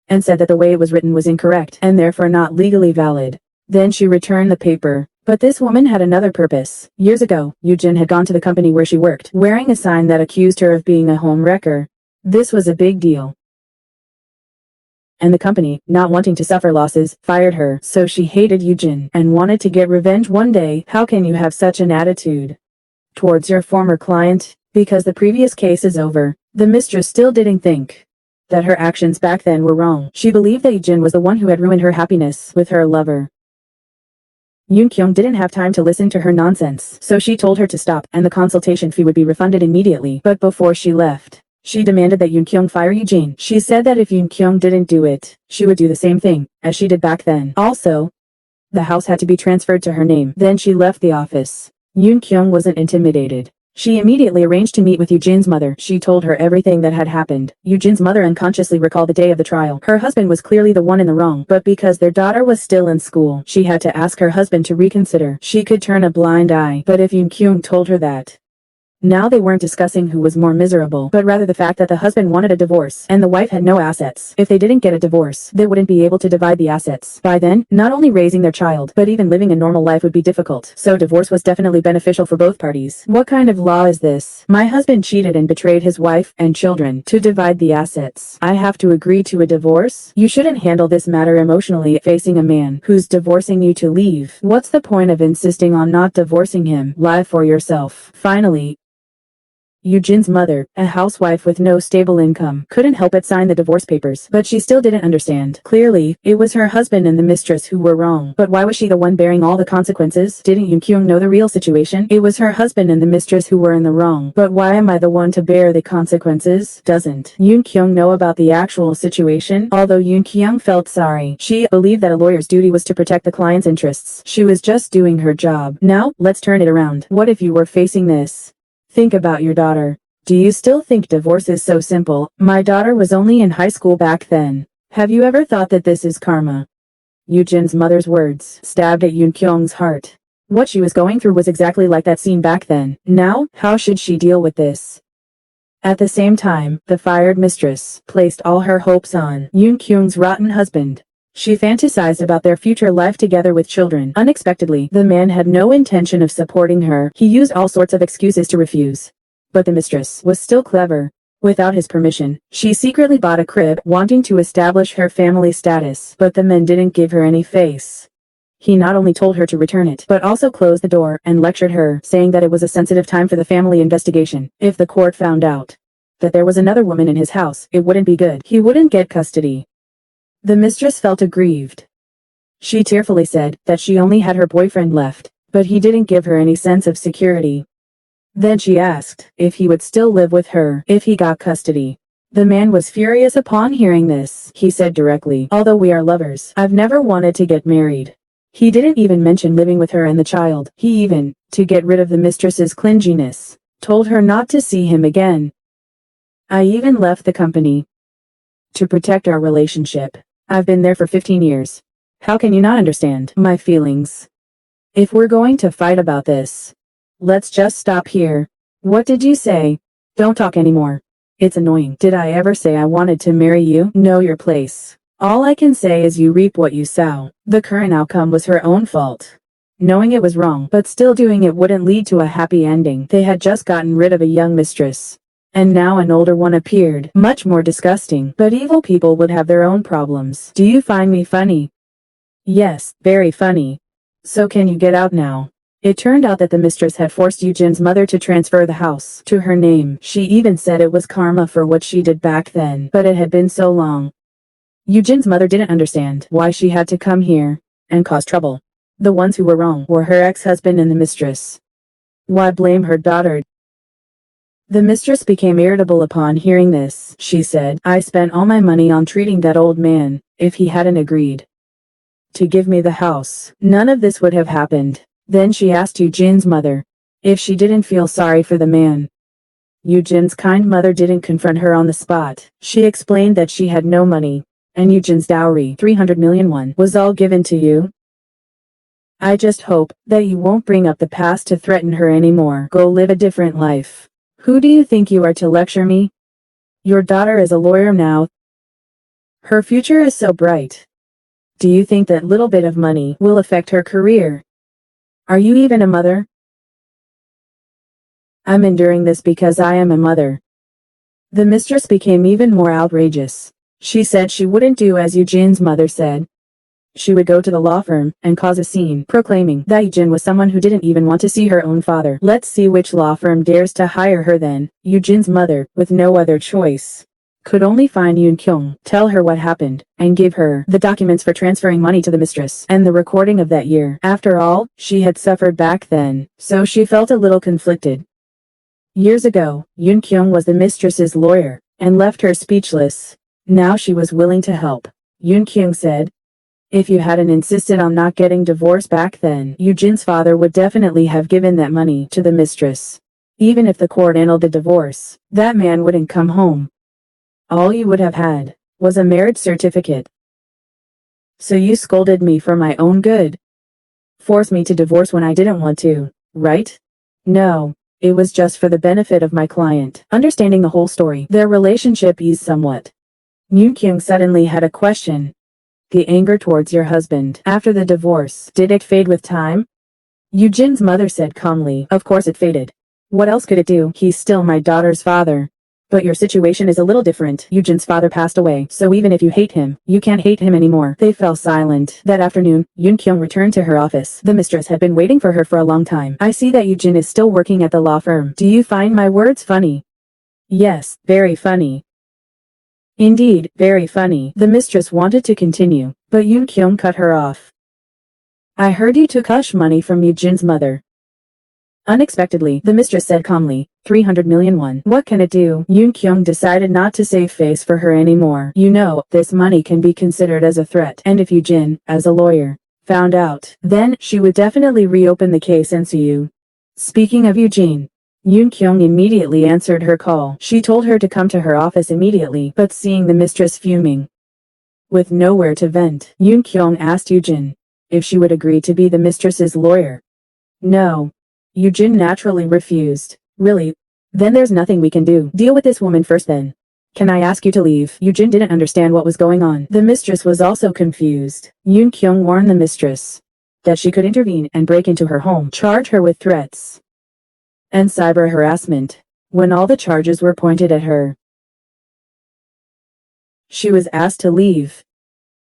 and said that the way it was written was incorrect, and therefore not legally valid. Then she returned the paper. But this woman had another purpose. Years ago, Yujin had gone to the company where she worked, wearing a sign that accused her of being a home wrecker. This was a big deal. And the company, not wanting to suffer losses, fired her. So she hated Yujin and wanted to get revenge one day. How can you have such an attitude towards your former client? Because the previous case is over. The mistress still didn't think that her actions back then were wrong. She believed that Yujin was the one who had ruined her happiness with her lover. Yoon Kyung didn't have time to listen to her nonsense, so she told her to stop, and the consultation fee would be refunded immediately. But before she left, she demanded that Yoon Kyung fire Yujin. She said that if Yoon Kyung didn't do it, she would do the same thing as she did back then. Also, the house had to be transferred to her name. Then she left the office. Yoon Kyung wasn't intimidated. She immediately arranged to meet with Yujin's mother. She told her everything that had happened. Yujin's mother unconsciously recalled the day of the trial. Her husband was clearly the one in the wrong, but because their daughter was still in school, she had to ask her husband to reconsider. She could turn a blind eye, but if Yoon Kyung told her that, now they weren't discussing who was more miserable, but rather the fact that the husband wanted a divorce and the wife had no assets. If they didn't get a divorce, they wouldn't be able to divide the assets. By then, not only raising their child, but even living a normal life would be difficult. So divorce was definitely beneficial for both parties. What kind of law is this? My husband cheated and betrayed his wife and children to divide the assets. I have to agree to a divorce? You shouldn't handle this matter emotionally, facing a man who's divorcing you to leave. What's the point of insisting on not divorcing him? Lie for yourself. Finally, Yujin's mother, a housewife with no stable income, couldn't help but sign the divorce papers, but she still didn't understand. Clearly, it was her husband and the mistress who were wrong. But why was she the one bearing all the consequences? Didn't Yoon Kyung know the real situation? It was her husband and the mistress who were in the wrong. But why am I the one to bear the consequences? Doesn't Yoon Kyung know about the actual situation? Although Yoon Kyung felt sorry, she believed that a lawyer's duty was to protect the client's interests. She was just doing her job. Now, let's turn it around. What if you were facing this? Think about your daughter. Do you still think divorce is so simple? My daughter was only in high school back then. Have you ever thought that this is karma? Yujin's mother's words stabbed at Yoon Kyung's heart. What she was going through was exactly like that scene back then. Now, how should she deal with this? At the same time, the fired mistress placed all her hopes on Yoon Kyung's rotten husband. She fantasized about their future life together with children. Unexpectedly, the man had no intention of supporting her. He used all sorts of excuses to refuse. But the mistress was still clever. Without his permission, she secretly bought a crib, wanting to establish her family status. But the man didn't give her any face. He not only told her to return it, but also closed the door and lectured her, saying that it was a sensitive time for the family investigation. If the court found out that there was another woman in his house, it wouldn't be good. He wouldn't get custody. The mistress felt aggrieved. She tearfully said that she only had her boyfriend left, but he didn't give her any sense of security. Then she asked if he would still live with her if he got custody. The man was furious upon hearing this. He said directly, "Although we are lovers, I've never wanted to get married." He didn't even mention living with her and the child. He even, to get rid of the mistress's clinginess, told her not to see him again. I even left the company to protect our relationship. I've been there for 15 years. How can you not understand my feelings? If we're going to fight about this, let's just stop here. What did you say? Don't talk anymore. It's annoying. Did I ever say I wanted to marry you? Know your place. All I can say is you reap what you sow. The current outcome was her own fault. Knowing it was wrong, but still doing it wouldn't lead to a happy ending. They had just gotten rid of a young mistress. And now an older one appeared, much more disgusting. But evil people would have their own problems. Do you find me funny? Yes, very funny. So can you get out now? It turned out that the mistress had forced Eugen's mother to transfer the house to her name. She even said it was karma for what she did back then, but it had been so long. Eugen's mother didn't understand why she had to come here and cause trouble. The ones who were wrong were her ex-husband and the mistress. Why blame her daughter? The mistress became irritable upon hearing this. She said, I spent all my money on treating that old man. If he hadn't agreed to give me the house, none of this would have happened. Then she asked Eugen's mother if she didn't feel sorry for the man. Eugen's kind mother didn't confront her on the spot. She explained that she had no money, and Eugen's dowry, 300 million won, was all given to you. I just hope that you won't bring up the past to threaten her anymore. Go live a different life. Who do you think you are to lecture me? Your daughter is a lawyer now. Her future is so bright. Do you think that little bit of money will affect her career? Are you even a mother? I'm enduring this because I am a mother. The mistress became even more outrageous. She said she wouldn't do as Eugen's mother said. She would go to the law firm and cause a scene, proclaiming that Eugen was someone who didn't even want to see her own father. Let's see which law firm dares to hire her then. Eugen's mother, with no other choice, could only find Yoon Kyung, tell her what happened, and give her the documents for transferring money to the mistress and the recording of that year. After all, she had suffered back then, so she felt a little conflicted. Years ago, Yoon Kyung was the mistress's lawyer, and left her speechless. Now she was willing to help. Yoon Kyung said, if you hadn't insisted on not getting divorced back then, Eugen's father would definitely have given that money to the mistress. Even if the court annulled the divorce, that man wouldn't come home. All you would have had was a marriage certificate. So you scolded me for my own good. Forced me to divorce when I didn't want to, right? No, it was just for the benefit of my client. Understanding the whole story, their relationship eased somewhat. Yoon Kyung suddenly had a question. The anger towards your husband after the divorce, did it fade with time? Eugen's mother said calmly, of course it faded. What else could it do? He's still my daughter's father. But your situation is a little different. Eugen's father passed away, so even if you hate him, you can't hate him anymore. They fell silent. That afternoon, Yoon Kyung returned to her office. The mistress had been waiting for her for a long time. I see that Eugen is still working at the law firm. Do you find my words funny? Yes, very funny. Indeed, very funny. The mistress wanted to continue, but Yoon Kyung cut her off. I heard you took hush money from Eugen's mother. Unexpectedly, the mistress said calmly, 300 million won. What can it do? Yoon Kyung decided not to save face for her anymore. You know, this money can be considered as a threat, and if Eugen, as a lawyer, found out, then she would definitely reopen the case and sue you. Speaking of Eugen, Yoon Kyung immediately answered her call. She told her to come to her office immediately, but seeing the mistress fuming, with nowhere to vent, Yoon Kyung asked Eugen if she would agree to be the mistress's lawyer. No. Eugen naturally refused. Really? Then there's nothing we can do. Deal with this woman first then. Can I ask you to leave? Eugen didn't understand what was going on. The mistress was also confused. Yoon Kyung warned the mistress that she could intervene and break into her home, charge her with threats and cyber harassment. When all the charges were pointed at her, she was asked to leave.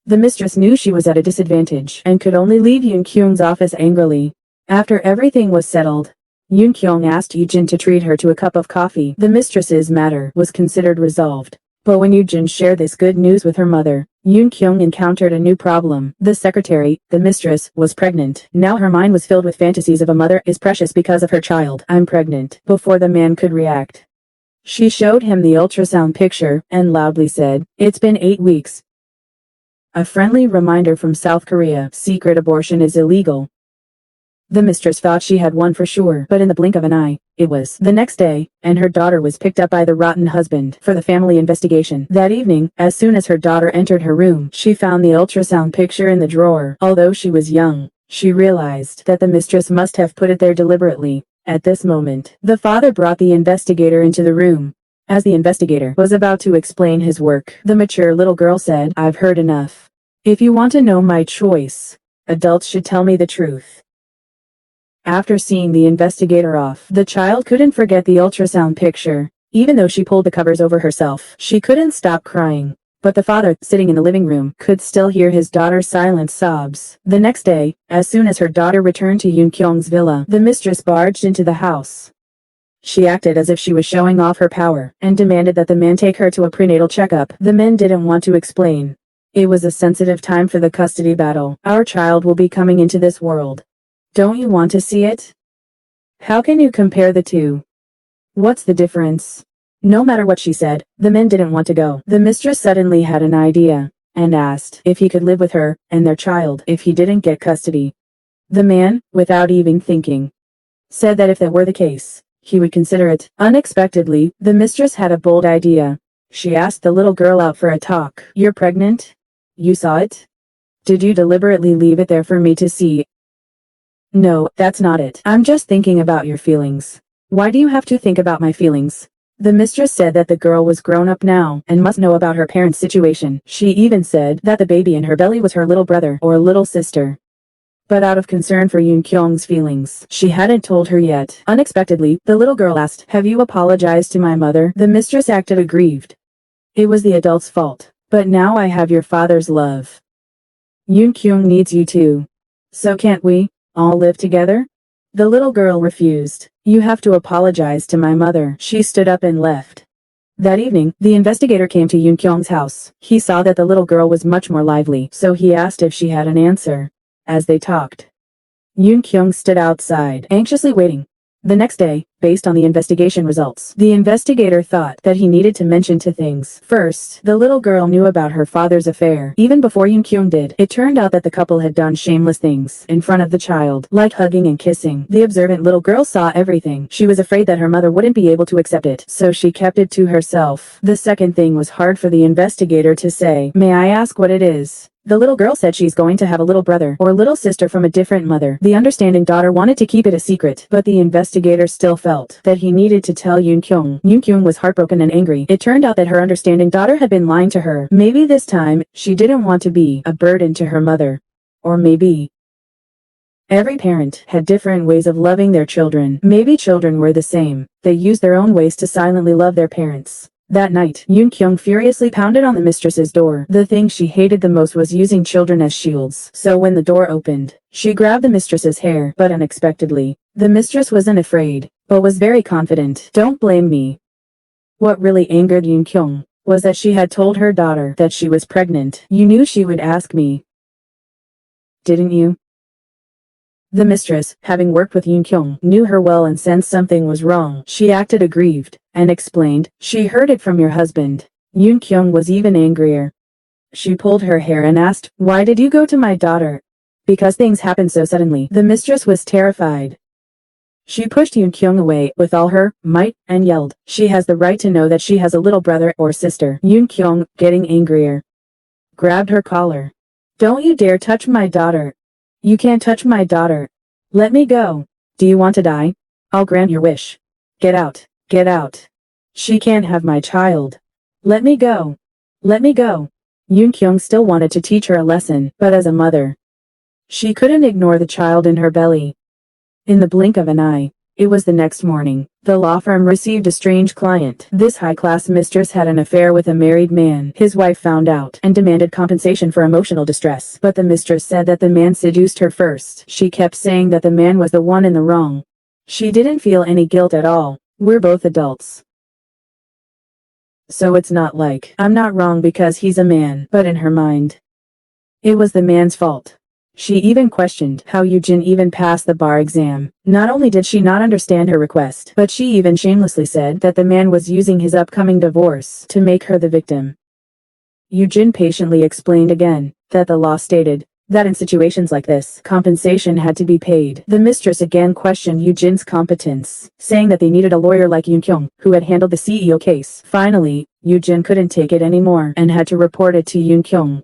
The mistress knew she was at a disadvantage and could only leave Yoon Kyung's office angrily. After everything was settled, Yoon Kyung asked Eugen to treat her to a cup of coffee. The mistress's matter was considered resolved. But when Eugen shared this good news with her mother, Yoon Kyung encountered a new problem. The secretary, the mistress, was pregnant. Now her mind was filled with fantasies of a mother is precious because of her child. I'm pregnant. Before the man could react, she showed him the ultrasound picture and loudly said, it's been 8 weeks. A friendly reminder from South Korea, secret abortion is illegal. The mistress thought she had won for sure, but in the blink of an eye, it was the next day, and her daughter was picked up by the rotten husband for the family investigation. That evening, as soon as her daughter entered her room, she found the ultrasound picture in the drawer. Although she was young, she realized that the mistress must have put it there deliberately. At this moment, the father brought the investigator into the room. As the investigator was about to explain his work, the mature little girl said, I've heard enough. If you want to know my choice, adults should tell me the truth. After seeing the investigator off, the child couldn't forget the ultrasound picture. Even though she pulled the covers over herself, she couldn't stop crying. But the father, sitting in the living room, could still hear his daughter's silent sobs. The next day, as soon as her daughter returned to Yoon Kyung's villa, the mistress barged into the house. She acted as if she was showing off her power, and demanded that the man take her to a prenatal checkup. The men didn't want to explain. It was a sensitive time for the custody battle. Our child will be coming into this world. Don't you want to see it? How can you compare the two? What's the difference? No matter what she said, the men didn't want to go. The mistress suddenly had an idea, and asked if he could live with her and their child if he didn't get custody. The man, without even thinking, said that if that were the case, he would consider it. Unexpectedly, the mistress had a bold idea. She asked the little girl out for a talk. You're pregnant? You saw it? Did you deliberately leave it there for me to see? No, that's not it. I'm just thinking about your feelings. Why do you have to think about my feelings? The mistress said that the girl was grown up now and must know about her parents' situation. She even said that the baby in her belly was her little brother or little sister. But out of concern for Yoon Kyung's feelings, she hadn't told her yet. Unexpectedly, the little girl asked, "Have you apologized to my mother?" The mistress acted aggrieved. It was the adult's fault, but now I have your father's love. Yoon Kyung needs you too. So can't we all live together? The little girl refused. You have to apologize to my mother. She stood up and left. That evening, the investigator came to Yoon Kyung's house. He saw that the little girl was much more lively, so he asked if she had an answer. As they talked, Yoon Kyung stood outside, anxiously waiting. The next day, based on the investigation results, the investigator thought that he needed to mention two things. First, the little girl knew about her father's affair even before Yoon Kyung did. It turned out that the couple had done shameless things in front of the child, like hugging and kissing. The observant little girl saw everything. She was afraid that her mother wouldn't be able to accept it, so she kept it to herself. The second thing was hard for the investigator to say. May I ask what it is? The little girl said she's going to have a little brother or little sister from a different mother. The understanding daughter wanted to keep it a secret, but the investigator still felt that he needed to tell Yoon Kyung. Yoon Kyung was heartbroken and angry. It turned out that her understanding daughter had been lying to her. Maybe this time, she didn't want to be a burden to her mother. Or maybe every parent had different ways of loving their children. Maybe children were the same. They used their own ways to silently love their parents. That night, Yoon Kyung furiously pounded on the mistress's door. The thing she hated the most was using children as shields. So when the door opened, she grabbed the mistress's hair. But unexpectedly, the mistress wasn't afraid, but was very confident. Don't blame me. What really angered Yoon Kyung was that she had told her daughter that she was pregnant. You knew she would ask me, didn't you? The mistress, having worked with Yoon Kyung, knew her well and sensed something was wrong. She acted aggrieved and explained, she heard it from your husband. Yoon Kyung was even angrier. She pulled her hair and asked, why did you go to my daughter? Because things happened so suddenly. The mistress was terrified. She pushed Yoon Kyung away with all her might and yelled, she has the right to know that she has a little brother or sister. Yoon Kyung, getting angrier, grabbed her collar. Don't you dare touch my daughter. You can't touch my daughter. Let me go. Do you want to die? I'll grant your wish. Get out. Get out. She can't have my child. Let me go. Let me go. Yoon Kyung still wanted to teach her a lesson, but as a mother, she couldn't ignore the child in her belly. In the blink of an eye, it was the next morning. The law firm received a strange client. This high-class mistress had an affair with a married man. His wife found out and demanded compensation for emotional distress. But the mistress said that the man seduced her first. She kept saying that the man was the one in the wrong. She didn't feel any guilt at all. We're both adults. So it's not like I'm not wrong because he's a man. But in her mind, it was the man's fault. She even questioned how Yoo-jin even passed the bar exam. Not only did she not understand her request, but she even shamelessly said that the man was using his upcoming divorce to make her the victim. Yoo-jin patiently explained again that the law stated that in situations like this, compensation had to be paid. The mistress again questioned Yoo-jin's competence, saying that they needed a lawyer like Yoon Kyung, who had handled the CEO case. Finally, Yoo-jin couldn't take it anymore and had to report it to Yoon Kyung.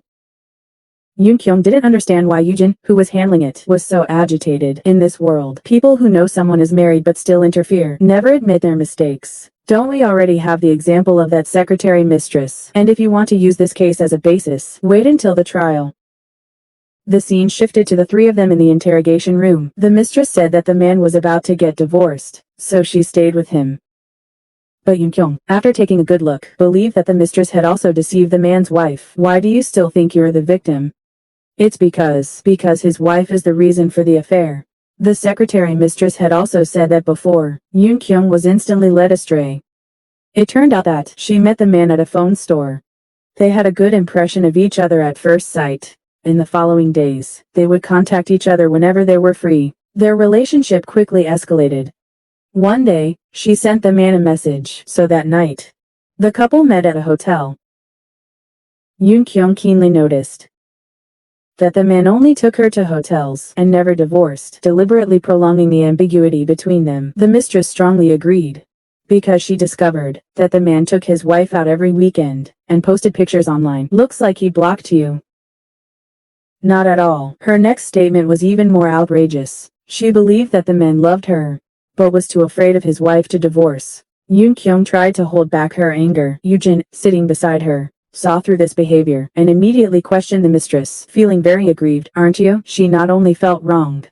Yoon Kyung didn't understand why Yoo-jin, who was handling it, was so agitated. In this world, people who know someone is married but still interfere never admit their mistakes. Don't we already have the example of that secretary mistress? And if you want to use this case as a basis, wait until the trial. The scene shifted to the three of them in the interrogation room. The mistress said that the man was about to get divorced, so she stayed with him. But Yoon Kyung, after taking a good look, believed that the mistress had also deceived the man's wife. Why do you still think you're the victim? It's because his wife is the reason for the affair. The secretary mistress had also said that before. Yoon Kyung was instantly led astray. It turned out that she met the man at a phone store. They had a good impression of each other at first sight. In the following days, they would contact each other whenever they were free. Their relationship quickly escalated. One day, she sent the man a message, so that night, the couple met at a hotel. Yoon Kyung keenly noticed that the man only took her to hotels and never divorced, deliberately prolonging the ambiguity between them. The mistress strongly agreed, because she discovered that the man took his wife out every weekend and posted pictures online. Looks like he blocked you. Not at all. Her next statement was even more outrageous. She believed that the man loved her, but was too afraid of his wife to divorce. Yoon Kyung tried to hold back her anger. Yoojin, sitting beside her, saw through this behavior and immediately questioned the mistress, feeling very aggrieved. Aren't you? She not only felt wronged,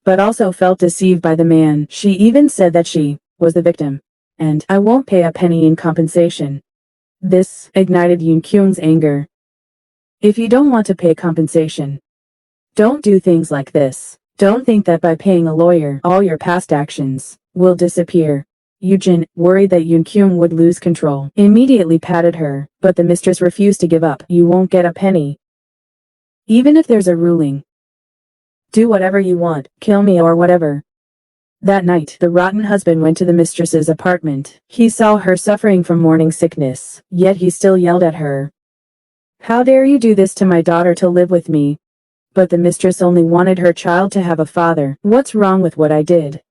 but also felt deceived by the man. She even said that she was the victim, and I won't pay a penny in compensation. This ignited Yoon Kyung's anger. If you don't want to pay compensation, don't do things like this. Don't think that by paying a lawyer, all your past actions will disappear. Yoojin, worried that Yoon Kyung would lose control, immediately patted her, but the mistress refused to give up. You won't get a penny. Even if there's a ruling. Do whatever you want, kill me or whatever. That night, the rotten husband went to the mistress's apartment. He saw her suffering from morning sickness, yet he still yelled at her. How dare you do this to my daughter to live with me? But the mistress only wanted her child to have a father. What's wrong with what I did?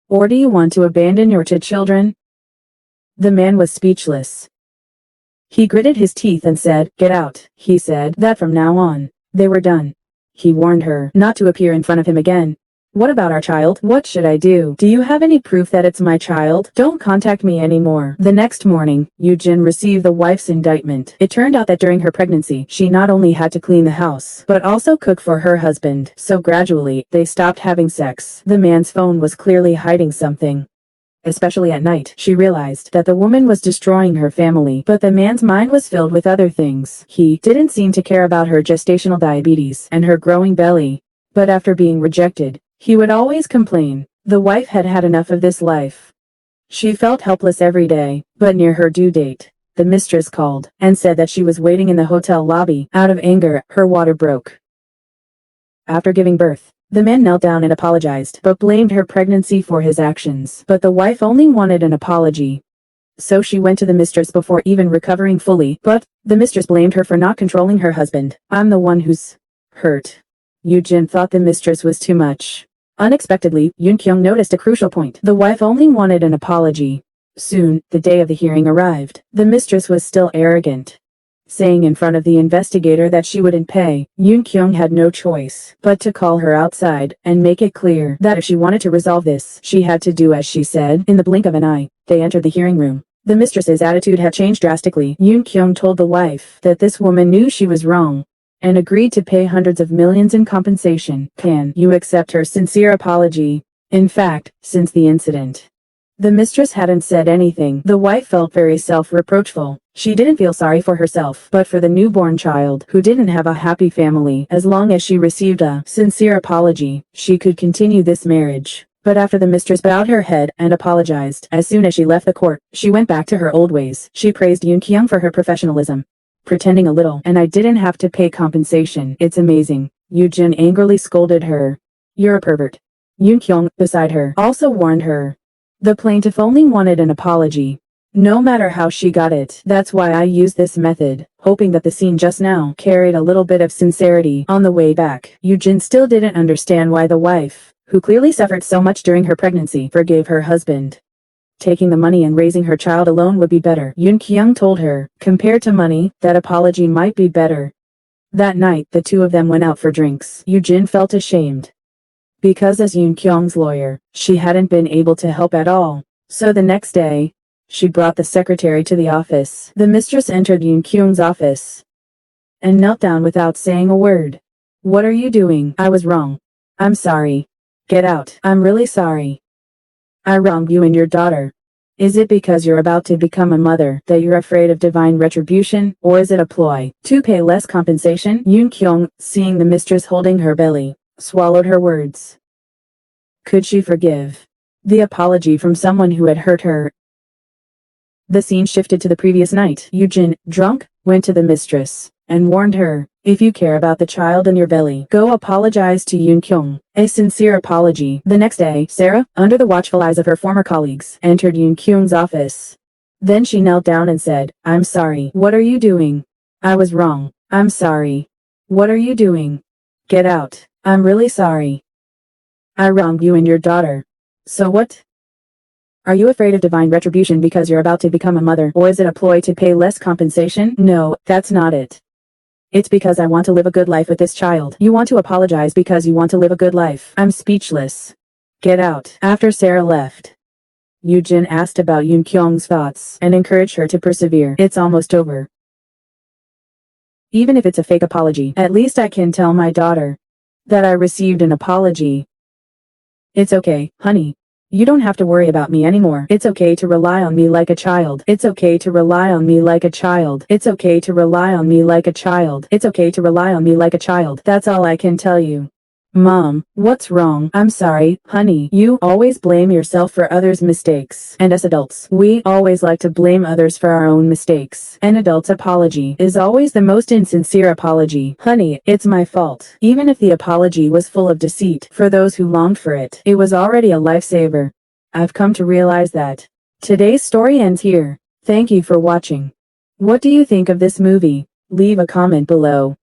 Or do you want to abandon your two children? The man was speechless. He gritted his teeth and said, "Get out." He said that from now on, they were done. He warned her not to appear in front of him again. What about our child? What should I do? Do you have any proof that it's my child? Don't contact me anymore. The next morning, Yoojin received the wife's indictment. It turned out that during her pregnancy, she not only had to clean the house, but also cook for her husband. So gradually, they stopped having sex. The man's phone was clearly hiding something. Especially at night, she realized that the woman was destroying her family, but the man's mind was filled with other things. He didn't seem to care about her gestational diabetes and her growing belly. But after being rejected, he would always complain. The wife had had enough of this life. She felt helpless every day, but near her due date, the mistress called and said that she was waiting in the hotel lobby. Out of anger, her water broke. After giving birth, the man knelt down and apologized, but blamed her pregnancy for his actions. But the wife only wanted an apology. So she went to the mistress before even recovering fully, but the mistress blamed her for not controlling her husband. I'm the one who's hurt. Yoojin thought the mistress was too much. Unexpectedly, Yoon Kyung noticed a crucial point. The wife only wanted an apology. Soon, the day of the hearing arrived. The mistress was still arrogant, saying in front of the investigator that she wouldn't pay. Yoon Kyung had no choice but to call her outside and make it clear that if she wanted to resolve this, she had to do as she said. In the blink of an eye, they entered the hearing room. The mistress's attitude had changed drastically. Yoon Kyung told the wife that this woman knew she was wrong and agreed to pay hundreds of millions in compensation. Can you accept her sincere apology? In fact, since the incident, the mistress hadn't said anything. The wife felt very self-reproachful. She didn't feel sorry for herself, but for the newborn child who didn't have a happy family. As long as she received a sincere apology, she could continue this marriage. But after the mistress bowed her head and apologized, as soon as she left the court, she went back to her old ways. She praised Yoon Kyung for her professionalism, pretending a little, and I didn't have to pay compensation. It's amazing. Yoojin angrily scolded her. You're a pervert. Yoon Kyung, beside her, also warned her. The plaintiff only wanted an apology, no matter how she got it. That's why I used this method, hoping that the scene just now carried a little bit of sincerity. On the way back, Yoojin still didn't understand why the wife, who clearly suffered so much during her pregnancy, forgave her husband. Taking the money and raising her child alone would be better. Yoon Kyung told her, compared to money, that apology might be better. That night, the two of them went out for drinks. Yoojin felt ashamed, because as Yoon Kyung's lawyer, she hadn't been able to help at all. So the next day, she brought the secretary to the office. The mistress entered Yoon Kyung's office and knelt down without saying a word. What are you doing? I was wrong. I'm sorry. Get out. I'm really sorry. I wronged you and your daughter. Is it because you're about to become a mother that you're afraid of divine retribution, or is it a ploy to pay less compensation? Yoon Kyung, seeing the mistress holding her belly, swallowed her words. Could she forgive the apology from someone who had hurt her? The scene shifted to the previous night. Yoojin, drunk, went to the mistress and warned her, if you care about the child in your belly, go apologize to Yoon Kyung. A sincere apology. The next day, Sarah, under the watchful eyes of her former colleagues, entered Yoon Kyung's office. Then she knelt down and said, I'm sorry. What are you doing? I was wrong. I'm sorry. What are you doing? Get out. I'm really sorry. I wronged you and your daughter. So what? Are you afraid of divine retribution because you're about to become a mother, or is it a ploy to pay less compensation? No, that's not it. It's because I want to live a good life with this child. You want to apologize because you want to live a good life. I'm speechless. Get out. After Sarah left, Yoojin asked about Yoon Kyung's thoughts and encouraged her to persevere. It's almost over. Even if it's a fake apology, at least I can tell my daughter that I received an apology. It's okay, honey. You don't have to worry about me anymore. It's okay to rely on me like a child. It's okay to rely on me like a child. It's okay to rely on me like a child. It's okay to rely on me like a child. That's all I can tell you. Mom, what's wrong? I'm sorry, honey. You always blame yourself for others' mistakes. And as adults, we always like to blame others for our own mistakes. An adult's apology is always the most insincere apology. Honey, it's my fault. Even if the apology was full of deceit, for those who longed for it, it was already a lifesaver. I've come to realize that. Today's story ends here. Thank you for watching. What do you think of this movie? Leave a comment below.